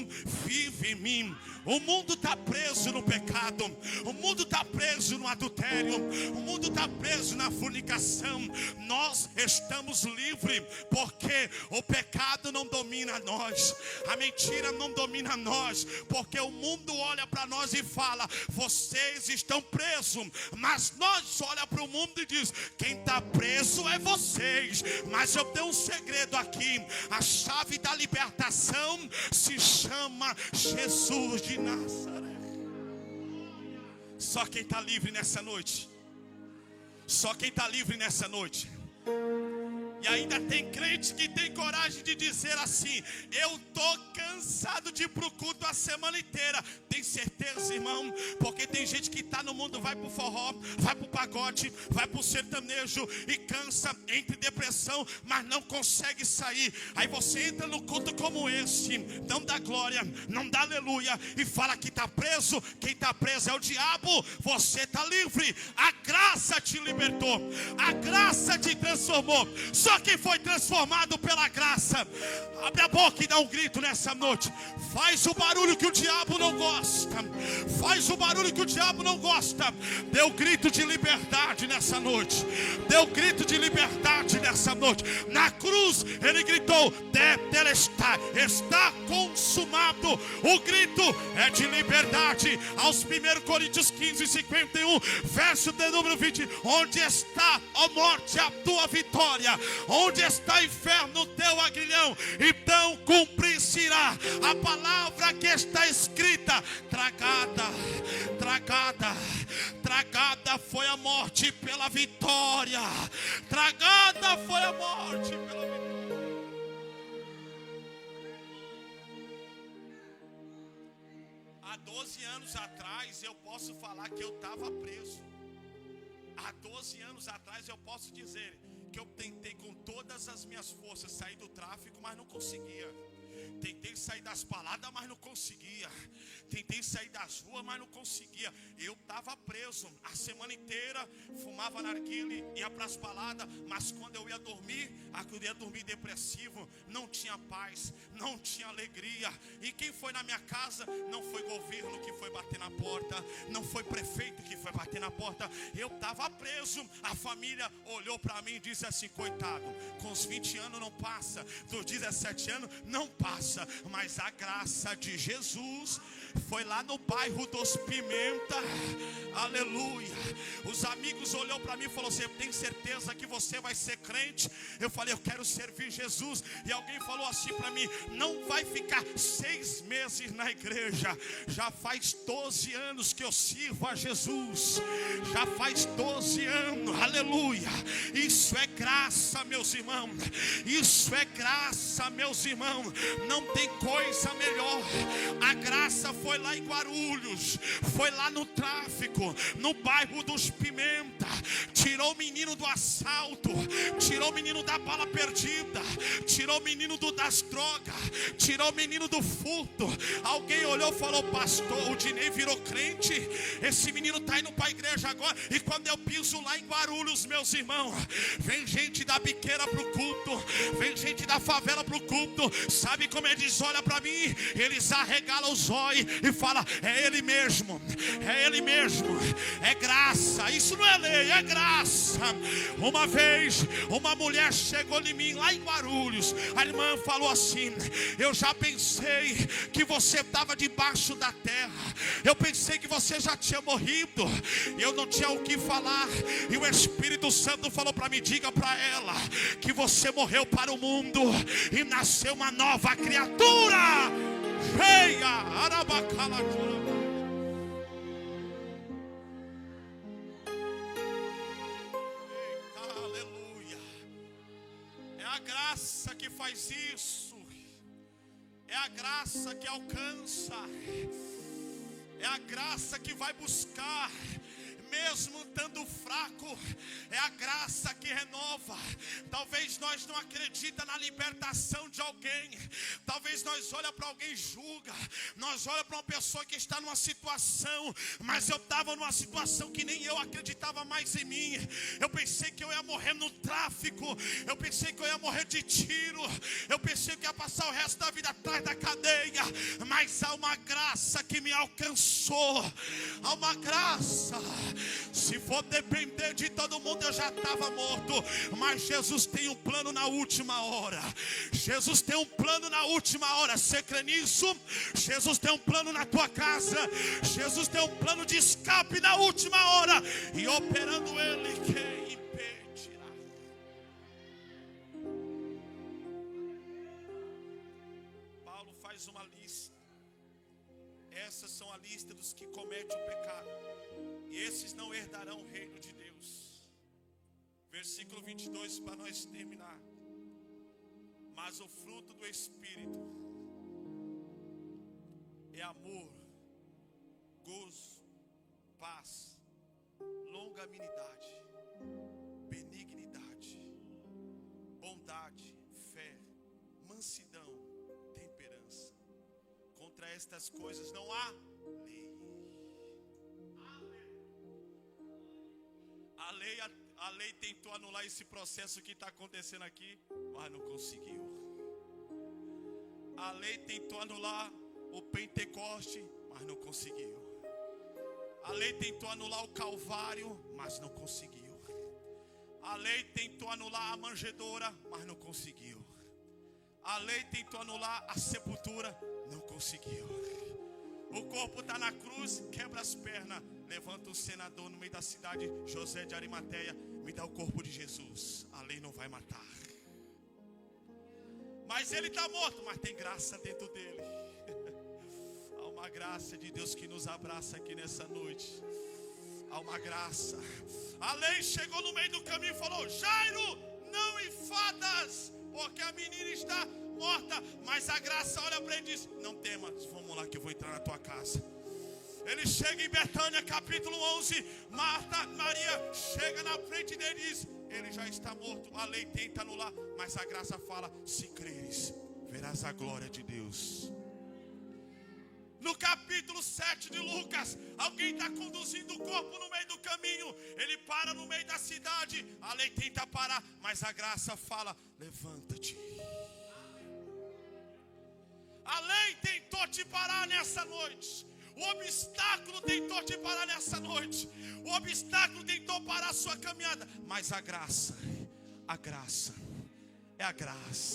vive em mim. O mundo está preso no pecado, o mundo está preso no adultério, o mundo está preso na fornicação. Nós estamos livres, porque o pecado não domina nós, a mentira não domina nós, porque o mundo olha para nós e fala, vocês estão presos. Mas nós olha para o mundo e diz, quem está preso é vocês. Mas eu tenho um segredo aqui, a chave da libertação se chama Jesus de Nazaré. Só quem está livre nessa noite, só quem está livre nessa noite. E ainda tem crente que tem coragem de dizer assim, eu estou cansado de ir para o culto a semana inteira. Tem certeza, irmão? Porque tem gente que está no mundo, vai para o forró, vai para o pagode, vai para o sertanejo e cansa, entra em depressão, mas não consegue sair. Aí você entra no culto como esse, não dá glória, não dá aleluia, e fala que está preso. Quem está preso é o diabo. Você está livre. A graça te libertou, a graça te transformou. Só quem foi transformado pela graça, abre a boca e dá um grito nessa noite. Faz o barulho que o diabo não gosta. Faz o barulho que o diabo não gosta. Dê o grito de liberdade nessa noite. Dê o grito de liberdade nessa noite. Na cruz ele gritou, tetelestai, está consumado. O grito é de liberdade. Aos 1 Coríntios 15:51, verso de número 20, onde está, ó morte, a tua vitória? Onde está, inferno, o teu aguilhão? Então cumprir-se-á a palavra que está escrita. Tragada, tragada, tragada foi a morte pela vitória. Tragada foi a morte pela vitória. Há 12 anos atrás eu posso falar que eu estava preso. Há 12 anos atrás eu posso dizer que eu tentei com todas as minhas forças sair do tráfico, mas não conseguia. Tentei sair das baladas, mas não conseguia. Tentei sair das ruas, mas não conseguia. Eu estava preso a semana inteira. Fumava narguile, ia para as baladas. Mas quando eu ia dormir depressivo. Não tinha paz, não tinha alegria. E quem foi na minha casa? Não foi governo que foi bater na porta, não foi prefeito que foi bater na porta. Eu estava preso. A família olhou para mim e disse assim, coitado, com os 20 anos não passa, dos 17 anos não passa. Mas a graça de Jesus foi lá no bairro dos Pimenta, aleluia. Os amigos olhou para mim e falou, você tem certeza que você vai ser crente? Eu falei, eu quero servir Jesus. E alguém falou assim para mim, não vai ficar 6 meses na igreja. Já faz 12 anos que eu sirvo a Jesus. Já faz 12 anos, aleluia. Isso é graça, meus irmãos. Isso é graça, meus irmãos. Não tem coisa melhor. A graça foi lá em Guarulhos, foi lá no tráfico, no bairro dos Pimenta. Tirou o menino do assalto, tirou o menino da bala perdida, tirou o menino das drogas, tirou o menino do furto. Alguém olhou e falou, pastor, o Dinei virou crente, esse menino está indo para a igreja agora. E quando eu piso lá em Guarulhos, meus irmãos, vem gente da biqueira para o culto, vem gente da favela para o culto. Sabe como eles olham para mim? Eles arregalam os olhos e falam, é ele mesmo, é ele mesmo. É graça, isso não é lei, é graça. Uma vez, uma mulher chegou em mim lá em Guarulhos. A irmã falou assim, eu já pensei que você estava debaixo da terra. Eu pensei que você já tinha morrido. Eu não tinha o que falar. E o Espírito Santo falou para mim, diga para ela que você morreu para o mundo e nasceu uma nova criatura. Cheia, arabacala, aleluia. É a graça que faz isso. É a graça que alcança. É a graça que vai buscar, mesmo estando fraco. É a graça que renova. Talvez nós não acredita na libertação de alguém. Talvez nós olha para alguém e julga. Nós olha para uma pessoa que está numa situação, mas eu estava numa situação que nem eu acreditava mais em mim. Eu pensei que eu ia morrer no tráfico. Eu pensei que eu ia morrer de tiro. Eu pensei que ia passar o resto da vida atrás da cadeia. Mas há uma graça que me alcançou. Há uma graça. Se for depender de todo mundo, eu já estava morto. Mas Jesus tem um plano na última hora. Jesus tem um plano na última hora. Você crê nisso? Jesus tem um plano na tua casa. Jesus tem um plano de escape na última hora. E operando Ele, quem impedirá? Paulo faz uma lista. Essas são a lista dos que cometem o pecado. E esses não herdarão o reino de Deus. Versículo 22 para nós terminar. Mas o fruto do Espírito é amor, gozo, paz, longanimidade, benignidade, bondade, fé, mansidão, temperança. Contra estas coisas não há lei. A lei tentou anular esse processo que está acontecendo aqui, mas não conseguiu. A lei tentou anular o Pentecoste, mas não conseguiu. A lei tentou anular o Calvário, mas não conseguiu. A lei tentou anular a manjedoura, mas não conseguiu. A lei tentou anular a sepultura, não conseguiu. O corpo está na cruz, quebra as pernas. Levanta um senador no meio da cidade, José de Arimateia, me dá o corpo de Jesus. A lei não vai matar. Mas ele está morto, mas tem graça dentro dele. Há uma graça de Deus que nos abraça aqui nessa noite. Há uma graça. A lei chegou no meio do caminho e falou: Jairo, não enfadas, porque a menina está morta. Mas a graça olha para ele e diz: não temas, vamos lá que eu vou entrar na tua casa. Ele chega em Betânia, capítulo 11. Maria chega na frente dele e diz: ele já está morto. A lei tenta anular, mas a graça fala: se creres, verás a glória de Deus. No capítulo 7 de Lucas, alguém está conduzindo o corpo no meio do caminho. Ele para no meio da cidade. A lei tenta parar, mas a graça fala: levanta-te. A lei tentou te parar nessa noite. O obstáculo tentou te parar nessa noite. O obstáculo tentou parar a sua caminhada. Mas a graça é a graça.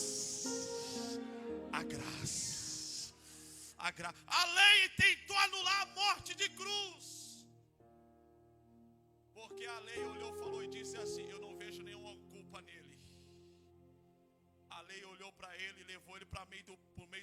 A graça. A lei tentou anular a morte de cruz. Porque a lei olhou, falou e disse assim: eu não vejo nenhuma culpa nele. A lei olhou para ele, levou ele para o meio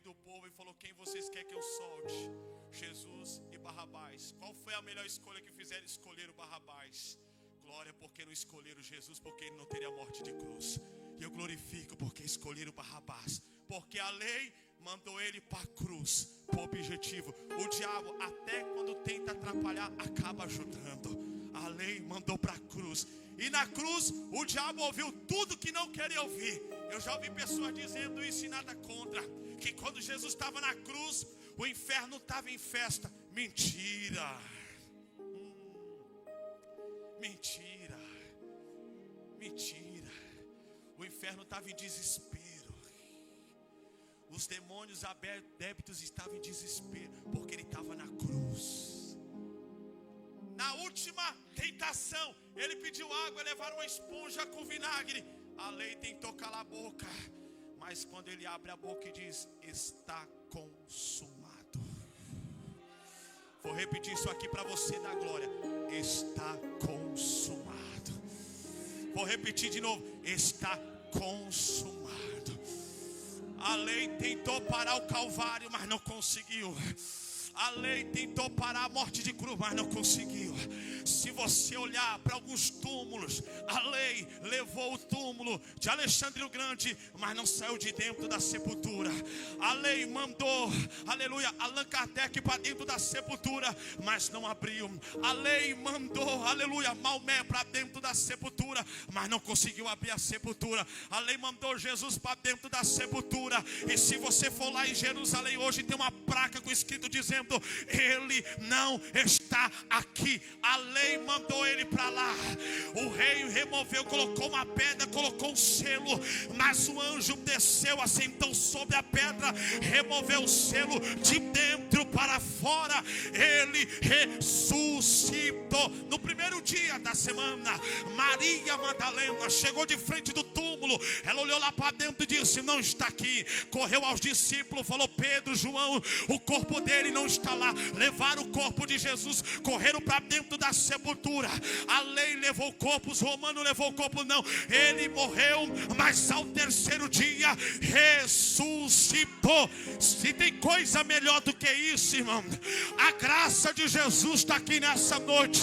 do povo e falou: quem vocês querem que eu solte? Jesus e Barrabás. Qual foi a melhor escolha que fizeram? Escolheram Barrabás. Glória, porque não escolheram Jesus, porque ele não teria morte de cruz. E eu glorifico porque escolheram Barrabás. Porque a lei mandou ele para a cruz, para o objetivo. O diabo, até quando tenta atrapalhar, acaba ajudando. A lei mandou para a cruz. E na cruz, o diabo ouviu tudo que não queria ouvir. Eu já ouvi pessoas dizendo isso e nada contra. Que quando Jesus estava na cruz, o inferno estava em festa. Mentira. Mentira. Mentira. O inferno estava em desespero. Os demônios adébitos estavam em desespero, porque ele estava na cruz. Na última tentação, ele pediu água, levaram uma esponja com vinagre. A lei tentou calar a boca, mas quando ele abre a boca e diz: está consumado. Vou repetir isso aqui para você dar glória: está consumado. Vou repetir de novo: está consumado. A lei tentou parar o Calvário, mas não conseguiu. A lei tentou parar a morte de cruz, mas não conseguiu. Se você olhar para alguns túmulos, a lei levou o túmulo de Alexandre o Grande, mas não saiu de dentro da sepultura. A lei mandou, aleluia, Allan Kardec para dentro da sepultura, mas não abriu. A lei mandou, aleluia, Maomé para dentro da sepultura, mas não conseguiu abrir a sepultura. A lei mandou Jesus para dentro da sepultura. E se você for lá em Jerusalém hoje, tem uma placa com escrito dizendo: ele não está aqui. A lei mandou ele para lá. O rei removeu, colocou uma pedra, colocou um selo, mas o anjo desceu, assentou sobre a pedra, removeu o selo de dentro para fora. Ele ressuscitou. No primeiro dia da semana, Maria Madalena chegou de frente do túmulo. Ela olhou lá para dentro e disse: não está aqui. Correu aos discípulos, falou: Pedro, João, o corpo dele não está lá. Levaram o corpo de Jesus, correram para dentro da sepultura. A lei levou o corpo, os romanos levou o corpo, não. Ele morreu, mas ao terceiro dia ressuscitou. Se tem coisa melhor do que isso, irmão, a graça de Jesus está aqui nessa noite.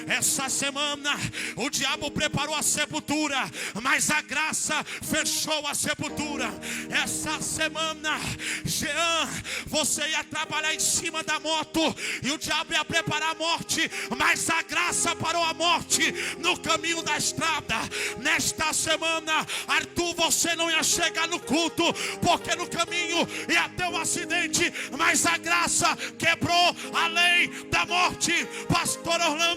Essa semana o diabo preparou a sepultura, mas a graça fechou a sepultura. Essa semana, Jean, você ia trabalhar em cima da moto e o diabo ia preparar a morte, mas a graça parou a morte no caminho da estrada. Nesta semana, Arthur, você não ia chegar no culto, porque no caminho ia ter um acidente, mas a graça quebrou a lei da morte. Pastor Orlando,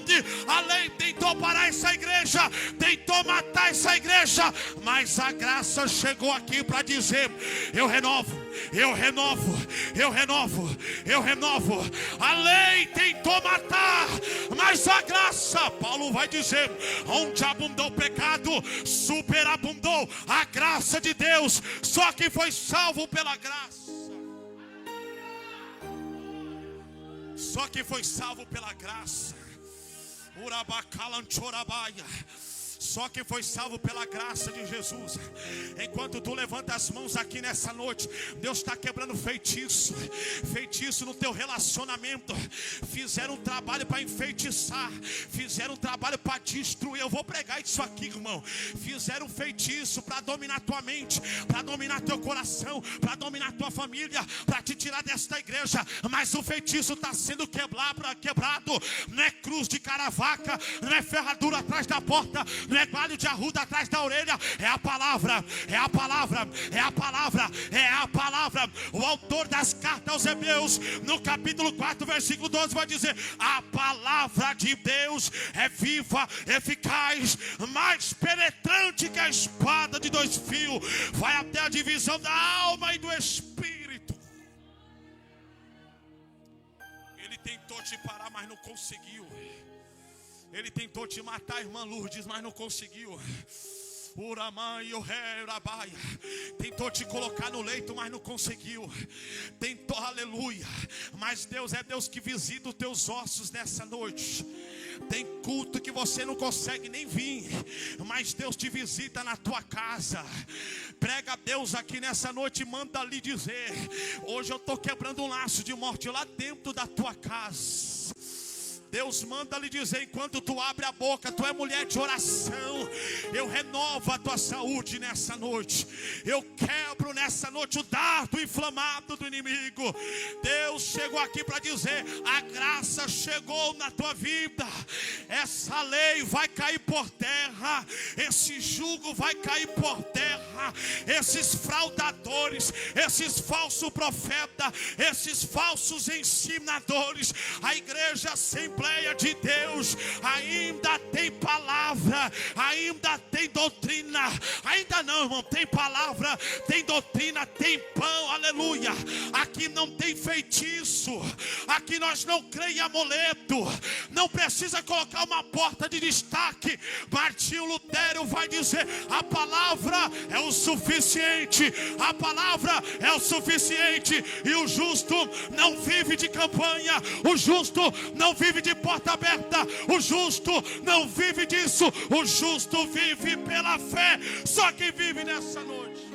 a lei tentou parar essa igreja, tentou matar essa igreja, mas a graça chegou aqui para dizer: eu renovo, eu renovo, eu renovo, eu renovo. A lei tentou matar, mas a graça, Paulo vai dizer, onde abundou o pecado, superabundou a graça de Deus. Só quem foi salvo pela graça, só quem foi salvo pela graça, só quem foi salvo pela graça de Jesus. Enquanto tu levanta as mãos aqui nessa noite, Deus está quebrando feitiço, feitiço no teu relacionamento. Fizeram um trabalho para enfeitiçar, fizeram um trabalho para destruir. Eu vou pregar isso aqui, irmão. Fizeram um feitiço para dominar tua mente, para dominar teu coração, para dominar tua família, para te tirar desta igreja. Mas o feitiço está sendo quebrado. Não é cruz de caravaca, não é ferradura atrás da porta, não é galho de arruda atrás da orelha. É a palavra, é a palavra, é a palavra, é a palavra. O autor das cartas aos Hebreus, no capítulo 4, versículo 12, vai dizer: a palavra de Deus é viva, eficaz, mais penetrante que a espada de dois fios, vai até a divisão da alma e do espírito. Ele tentou te parar, mas não conseguiu. Ele tentou te matar, irmã Lourdes, mas não conseguiu. Tentou te colocar no leito, mas não conseguiu. Tentou, aleluia. Mas Deus é Deus que visita os teus ossos nessa noite. Tem culto que você não consegue nem vir, mas Deus te visita na tua casa. Prega a Deus aqui nessa noite e manda lhe dizer: hoje eu estou quebrando um laço de morte lá dentro da tua casa. Deus manda lhe dizer, enquanto tu abre a boca, tu é mulher de oração, eu renovo a tua saúde nessa noite. Eu quebro nessa noite o dardo inflamado do inimigo. Deus chegou aqui para dizer: a graça chegou na tua vida. Essa lei vai cair por terra, esse jugo vai cair por terra. Esses fraudadores, esses falsos profetas, esses falsos ensinadores, a igreja Assembleia de Deus ainda tem palavra, ainda tem doutrina. Ainda não, irmão, tem palavra, tem doutrina, tem pão, aleluia. Aqui não tem feitiço, aqui nós não cremos em amuleto. Não precisa colocar uma porta de destaque. Martinho Lutero vai dizer: a palavra é o suficiente, a palavra é o suficiente. E o justo não vive de campanha, o justo não vive de porta aberta, o justo não vive disso, o justo vive pela fé. Só quem vive nessa noite.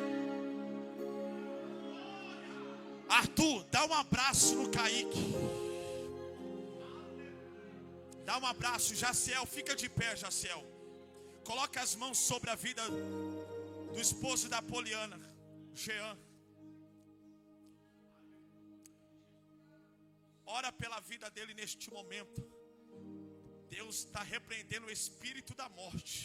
Arthur, dá um abraço no Kaique. Dá um abraço. Jaciel, fica de pé, Jaciel. Coloca as mãos sobre a vida do esposo da Poliana, Jean. Ora pela vida dele neste momento. Deus está repreendendo o espírito da morte.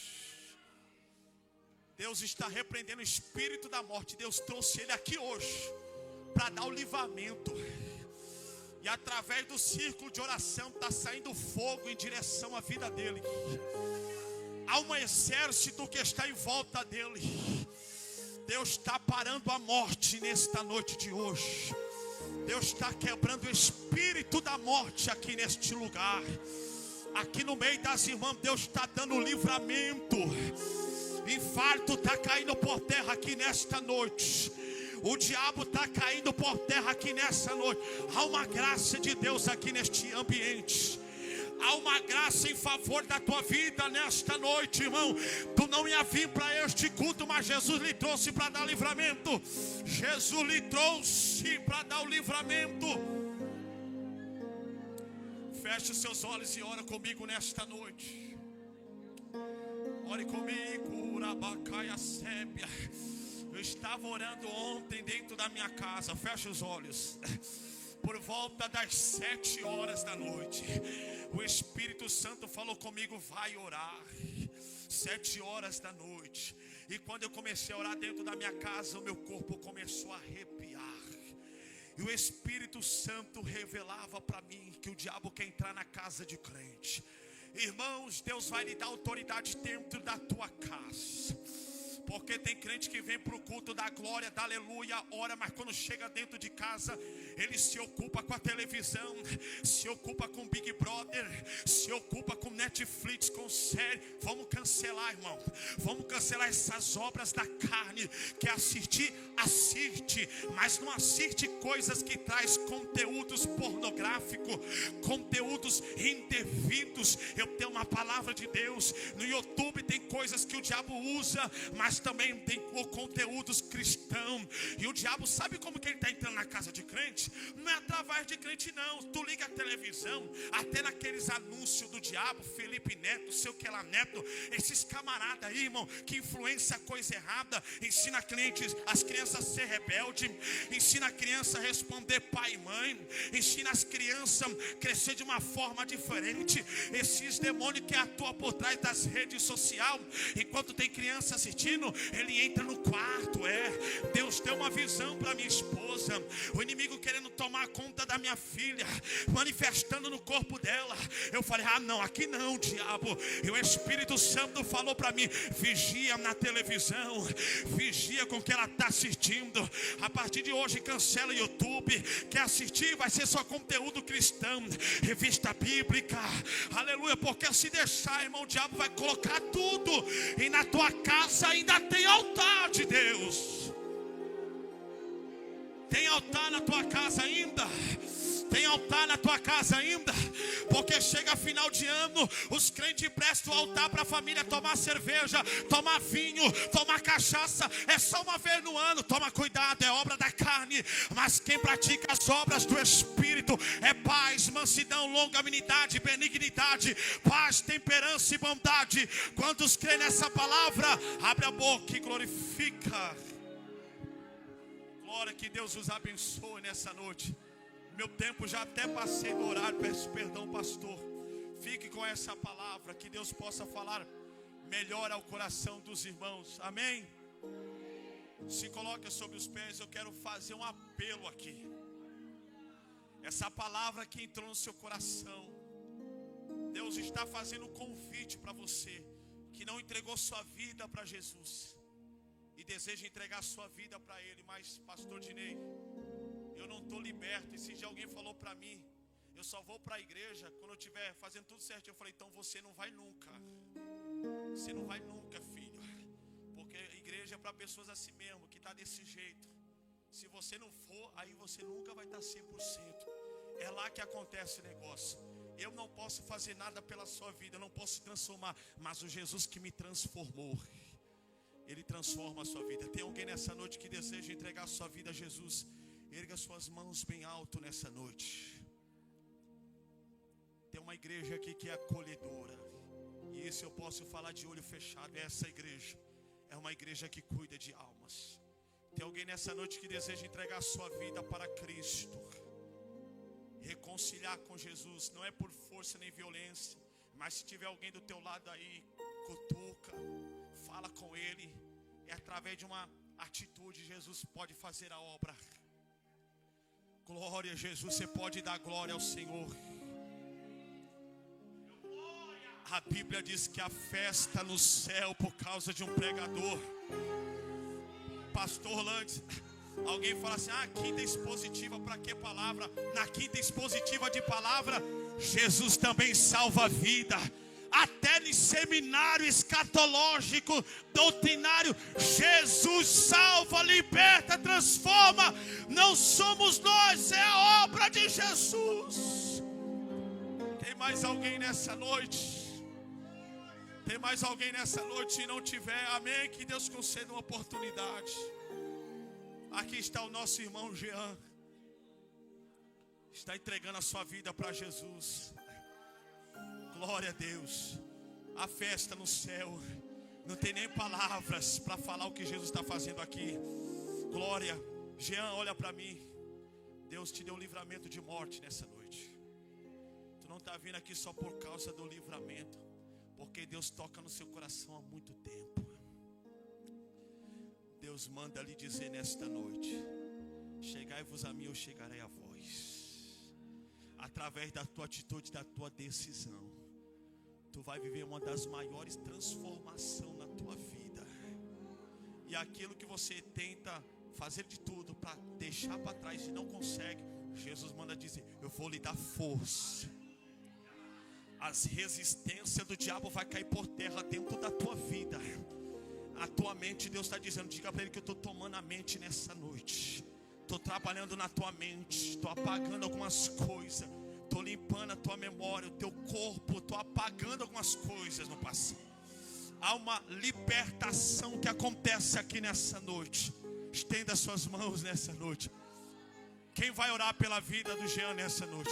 Deus está repreendendo o espírito da morte. Deus trouxe ele aqui hoje para dar o livramento. E através do círculo de oração está saindo fogo em direção à vida dele. Há um exército que está em volta dele. Deus está parando a morte nesta noite de hoje. Deus está quebrando o espírito da morte aqui neste lugar. Aqui no meio das irmãs, Deus está dando livramento. Infarto está caindo por terra aqui nesta noite. O diabo está caindo por terra aqui nessa noite. Há uma graça de Deus aqui neste ambiente. Há uma graça em favor da tua vida nesta noite, irmão. Tu não ia vir para este culto, mas Jesus lhe trouxe para dar livramento. Jesus lhe trouxe para dar o livramento. Feche os seus olhos e ora comigo nesta noite. Ore comigo, Urabacaia Sébia. Eu estava orando ontem dentro da minha casa. Feche os olhos. Por volta das 7 horas da noite, o Espírito Santo falou comigo: vai orar. 7 horas da noite. E quando eu comecei a orar dentro da minha casa, o meu corpo começou a arrepiar. E o Espírito Santo revelava para mim que o diabo quer entrar na casa de crente. Irmãos, Deus vai lhe dar autoridade dentro da tua casa. Porque tem crente que vem para o culto da glória, da aleluia, ora, mas quando chega dentro de casa, ele se ocupa com a televisão, se ocupa com Big Brother, se ocupa com Netflix, com série. Vamos cancelar, irmão. Vamos cancelar essas obras da carne. Quer assistir? Assiste, mas não assiste coisas que traz conteúdos pornográficos, conteúdos indevidos. Eu tenho uma palavra de Deus. No YouTube tem coisas que o diabo usa, mas também tem conteúdos cristãos. E o diabo sabe como que ele está entrando na casa de crente? Não é através de crente não. Tu liga a televisão, até naqueles anúncios do diabo, Felipe Neto, seu que lá Neto, esses camaradas aí, irmão, que influencia coisa errada, ensina as crianças a ser rebelde, ensina a criança a responder pai e mãe, ensina as crianças a crescer de uma forma diferente. Esses demônios que atuam por trás das redes sociais, enquanto tem criança assistindo, ele entra no quarto. Deus deu uma visão para minha esposa, o inimigo querendo tomar conta da minha filha, manifestando no corpo dela. Eu falei: ah não, aqui não, diabo. E o Espírito Santo falou para mim: vigia na televisão, vigia com o que ela está assistindo. A partir de hoje cancela o YouTube. Quer assistir? Vai ser só conteúdo cristão, revista bíblica, aleluia. Porque se deixar, irmão, o diabo vai colocar tudo. E na tua casa ainda tem altar de Deus. Tem altar na tua casa ainda? Tem altar na tua casa ainda? Porque chega final de ano, os crentes prestam o altar para a família tomar cerveja, tomar vinho, tomar cachaça. É só uma vez no ano. Toma cuidado, é obra da carne. Mas quem pratica as obras do Espírito é paz, mansidão, longanimidade, benignidade, paz, temperança e bondade. Quantos creem nessa palavra? Abre a boca e glorifica. Glória, que Deus os abençoe nessa noite. Meu tempo já até passei do horário, peço perdão, pastor. Fique com essa palavra, que Deus possa falar melhor ao coração dos irmãos. Amém? Se coloque sobre os pés. Eu quero fazer um apelo aqui. Essa palavra que entrou no seu coração, Deus está fazendo um convite para você que não entregou sua vida para Jesus e deseja entregar sua vida para Ele. Mas, pastor Dinei, eu não estou liberto. E se alguém falou para mim: eu só vou para a igreja quando eu estiver fazendo tudo certinho. Eu falei: então você não vai nunca. Você não vai nunca, filho. Porque a igreja é para pessoas assim mesmo, que está desse jeito. Se você não for, aí você nunca vai estar 100%. É lá que acontece o negócio. Eu não posso fazer nada pela sua vida, eu não posso transformar. Mas o Jesus que me transformou, Ele transforma a sua vida. Tem alguém nessa noite que deseja entregar a sua vida a Jesus? Erga suas mãos bem alto nessa noite. Tem uma igreja aqui que é acolhedora. E isso eu posso falar de olho fechado. Essa igreja é uma igreja que cuida de almas. Tem alguém nessa noite que deseja entregar sua vida para Cristo, reconciliar com Jesus. Não é por força nem violência, mas se tiver alguém do teu lado aí, cutuca, fala com ele. É através de uma atitude Jesus pode fazer a obra. Glória a Jesus, você pode dar glória ao Senhor. A Bíblia diz que a festa no céu por causa de um pregador. Pastor Landes, alguém fala assim: quinta expositiva, para que palavra? Na quinta expositiva de palavra, Jesus também salva a vida. Até no seminário escatológico, doutrinário, Jesus salva, liberta, transforma. Não somos nós, é a obra de Jesus. Tem mais alguém nessa noite? Tem mais alguém nessa noite? Se não tiver, amém, que Deus conceda uma oportunidade. Aqui está o nosso irmão Jean. Está entregando a sua vida para Jesus. Glória a Deus. A festa no céu. Não tem nem palavras para falar o que Jesus está fazendo aqui. Glória. Jean, olha para mim. Deus te deu livramento de morte nessa noite. Tu não está vindo aqui só por causa do livramento, porque Deus toca no seu coração há muito tempo. Deus manda lhe dizer nesta noite: chegai-vos a mim, eu chegarei a vós. Através da tua atitude, da tua decisão, tu vai viver uma das maiores transformações na tua vida. E aquilo que você tenta fazer de tudo para deixar para trás e não consegue, Jesus manda dizer: eu vou lhe dar força. As resistências do diabo vai cair por terra dentro da tua vida. A tua mente, Deus está dizendo, diga para ele que eu estou tomando a mente nessa noite. Estou trabalhando na tua mente, estou apagando algumas coisas, estou limpando a tua memória, o teu corpo, estou apagando algumas coisas no passado. Há uma libertação que acontece aqui nessa noite. Estenda suas mãos nessa noite. Quem vai orar pela vida do Jean nessa noite?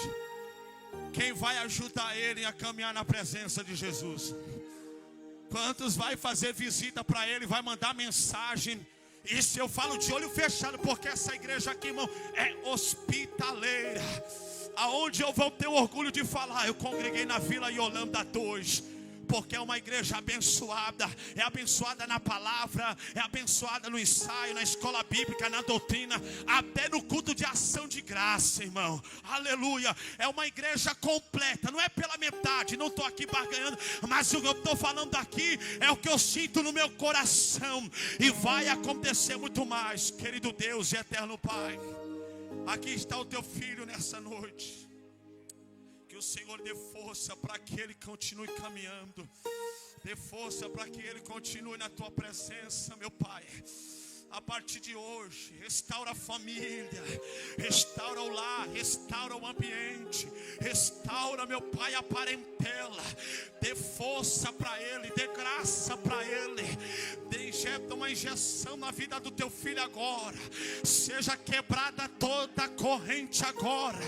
Quem vai ajudar ele a caminhar na presença de Jesus? Quantos vai fazer visita para ele, vai mandar mensagem? Isso eu falo de olho fechado, porque essa igreja aqui, irmão, é hospitaleira. Aonde eu vou ter o orgulho de falar, eu congreguei na Vila Yolanda 2. Porque é uma igreja abençoada. É abençoada na palavra, é abençoada no ensaio, na escola bíblica, na doutrina, até no culto de ação de graça, irmão. Aleluia. É uma igreja completa. Não é pela metade, não estou aqui barganhando, mas o que eu estou falando aqui é o que eu sinto no meu coração. E vai acontecer muito mais. Querido Deus e eterno Pai, aqui está o teu filho nessa noite. Que o Senhor dê força para que ele continue caminhando. Dê força para que ele continue na tua presença, meu Pai. A partir de hoje, restaura a família, restaura o lar, restaura o ambiente, restaura, meu Pai, a parentela. Dê força para ele, dê graça para ele. Injeta uma injeção na vida do teu filho agora. Seja quebrada toda corrente agora.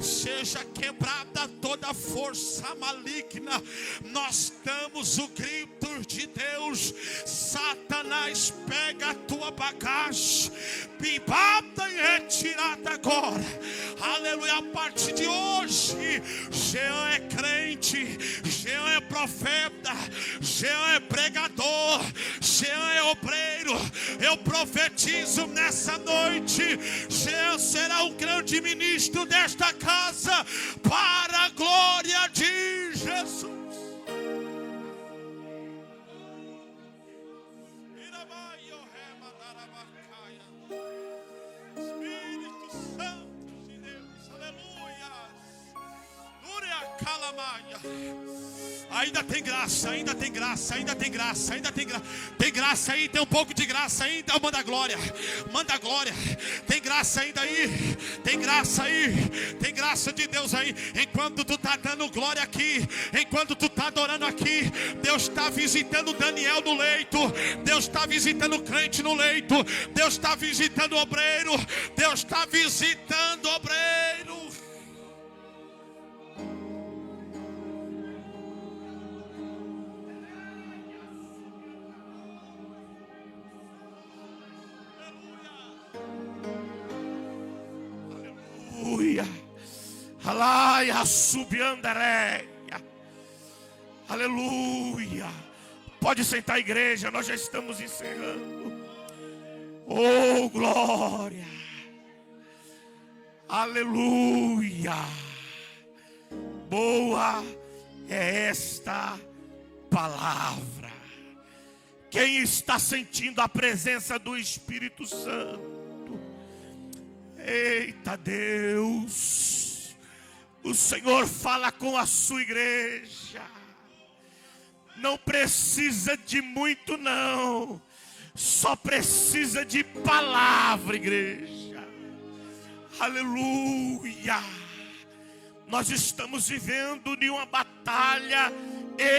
Seja quebrada toda força maligna. Nós damos o grito de Deus: Satanás, pega a tua bagagem, bibada e retirada agora. Aleluia. A partir de hoje, Jean é crente, Jean é profeta, Jean é pregador, Jean é obreiro. Eu profetizo nessa noite: Jean será um grande ministro desta casa, para a glória de Jesus. Espírito Santo de Deus, aleluia. Ainda tem graça, ainda tem graça, ainda tem graça, ainda tem graça. Tem graça aí, tem um pouco de graça ainda. Manda glória, manda glória. Tem graça ainda aí, tem graça aí, tem graça de Deus aí. Enquanto tu tá dando glória aqui, enquanto tu tá adorando aqui, Deus está visitando Daniel no leito, Deus está visitando o crente no leito, Deus está visitando o obreiro, Deus está visitando o obreiro. Aleluia. Alaia subiandareia. Aleluia. Pode sentar, igreja, nós já estamos encerrando. Oh, glória. Aleluia. Boa é esta palavra. Quem está sentindo a presença do Espírito Santo? Eita Deus, o Senhor fala com a sua igreja. Não precisa de muito não, só precisa de palavra, igreja. Aleluia. Nós estamos vivendo de uma batalha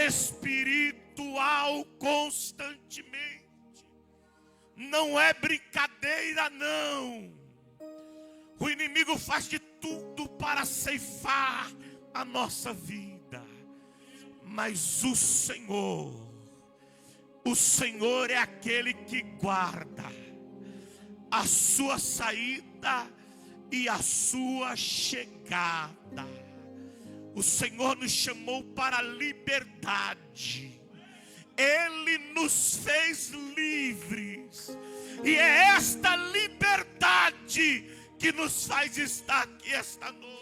espiritual constantemente. Não é brincadeira não. O inimigo faz de tudo para ceifar a nossa vida. Mas o Senhor é aquele que guarda a sua saída e a sua chegada. O Senhor nos chamou para a liberdade. Ele nos fez livres. E é esta liberdade que nos faz estar aqui esta noite.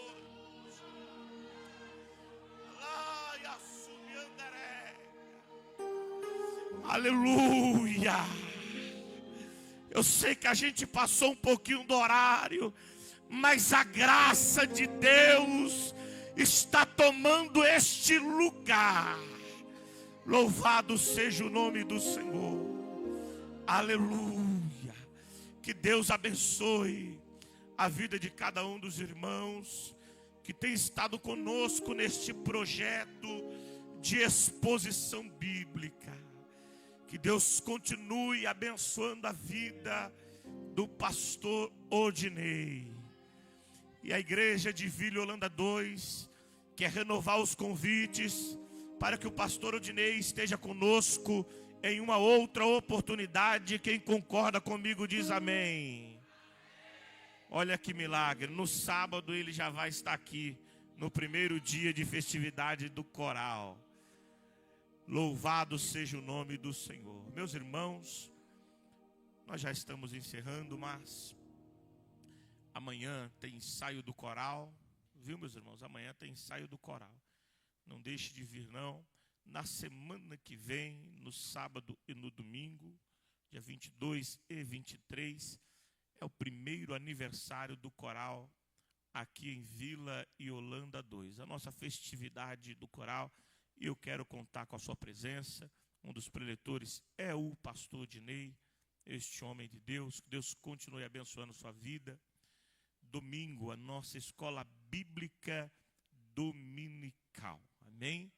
Aleluia. Eu sei que a gente passou um pouquinho do horário, mas a graça de Deus está tomando este lugar. Louvado seja o nome do Senhor. Aleluia. Que Deus abençoe a vida de cada um dos irmãos que tem estado conosco neste projeto de exposição bíblica. Que Deus continue abençoando a vida do pastor Odinei. E a igreja de Vila Holanda 2 quer renovar os convites para que o pastor Odinei esteja conosco em uma outra oportunidade. Quem concorda comigo diz amém. Olha que milagre, no sábado ele já vai estar aqui, no primeiro dia de festividade do coral. Louvado seja o nome do Senhor. Meus irmãos, nós já estamos encerrando, mas amanhã tem ensaio do coral, viu meus irmãos? Amanhã tem ensaio do coral. Não deixe de vir não. Na semana que vem, no sábado e no domingo, dia 22 e 23, é o primeiro aniversário do coral aqui em Vila Holanda 2. A nossa festividade do coral, e eu quero contar com a sua presença. Um dos preletores é o pastor Odinei, este homem de Deus. Que Deus continue abençoando sua vida. Domingo, a nossa escola bíblica dominical. Amém?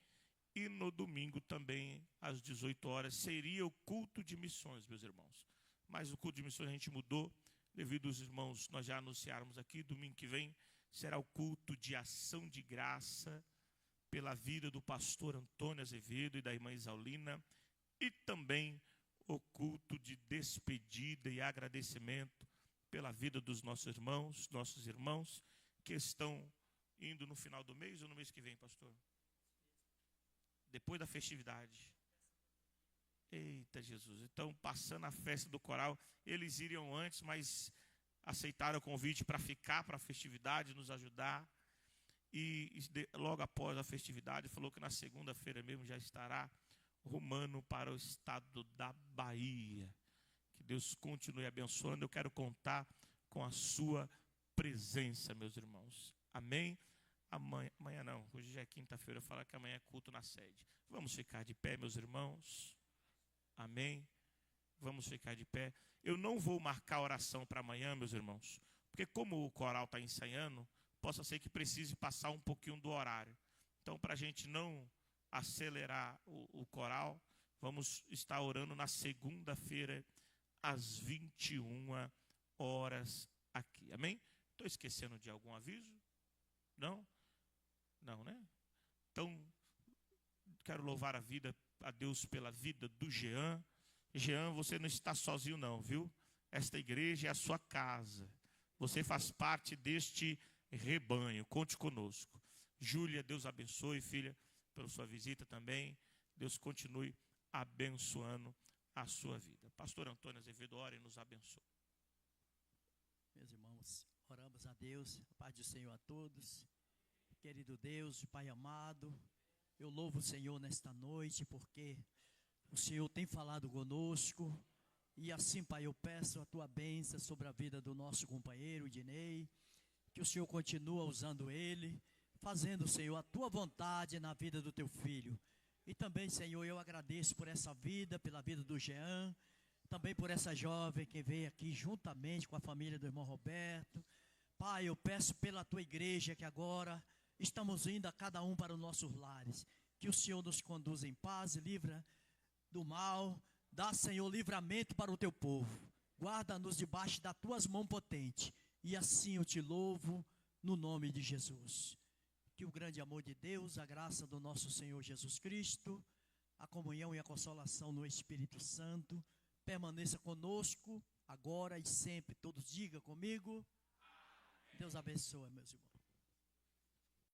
E no domingo também, às 18 horas, seria o culto de missões, meus irmãos. Mas o culto de missões a gente mudou, devido aos irmãos, nós já anunciarmos aqui, domingo que vem, será o culto de ação de graça, pela vida do pastor Antônio Azevedo e da irmã Isaulina, e também o culto de despedida e agradecimento pela vida dos nossos irmãos que estão indo no final do mês ou no mês que vem, pastor? Depois da festividade. Eita Jesus, então passando a festa do coral, eles iriam antes, mas aceitaram o convite para ficar para a festividade, nos ajudar. E logo após a festividade, falou que na segunda-feira mesmo já estará rumando para o estado da Bahia. Que Deus continue abençoando. Eu quero contar com a sua presença, meus irmãos. Amém? Amanhã não, hoje já é quinta-feira, eu falar que amanhã é culto na sede. Vamos ficar de pé, meus irmãos. Amém? Vamos ficar de pé. Eu não vou marcar a oração para amanhã, meus irmãos, porque como o coral está ensaiando, possa ser que precise passar um pouquinho do horário. Então, para a gente não acelerar o coral, vamos estar orando na segunda-feira, às 21 horas aqui. Amém? Estou esquecendo de algum aviso? Não? Não, né? Então, quero louvar a Deus pela vida do Jean. Jean, você não está sozinho não, viu? Esta igreja é a sua casa. Você faz parte deste rebanho. Conte conosco. Júlia, Deus abençoe, filha, pela sua visita também. Deus continue abençoando a sua vida. Pastor Antônio Azevedo, ore e nos abençoe. Meus irmãos, oramos a Deus, a paz do Senhor a todos. Querido Deus, Pai amado, eu louvo o Senhor nesta noite, porque o Senhor tem falado conosco. E assim, Pai, eu peço a Tua bênção sobre a vida do nosso companheiro, Dinei, que o Senhor continua usando ele, fazendo, Senhor, a Tua vontade na vida do Teu filho. E também, Senhor, eu agradeço por essa vida, pela vida do Jean, também por essa jovem que veio aqui juntamente com a família do irmão Roberto. Pai, eu peço pela Tua igreja que agora estamos indo a cada um para os nossos lares. Que o Senhor nos conduza em paz, livra do mal, dá, Senhor, livramento para o Teu povo. Guarda-nos debaixo das Tuas mãos potentes. E assim eu Te louvo no nome de Jesus. Que o grande amor de Deus, a graça do nosso Senhor Jesus Cristo, a comunhão e a consolação no Espírito Santo, permaneça conosco, agora e sempre. Todos digam comigo. Deus abençoe, meus irmãos.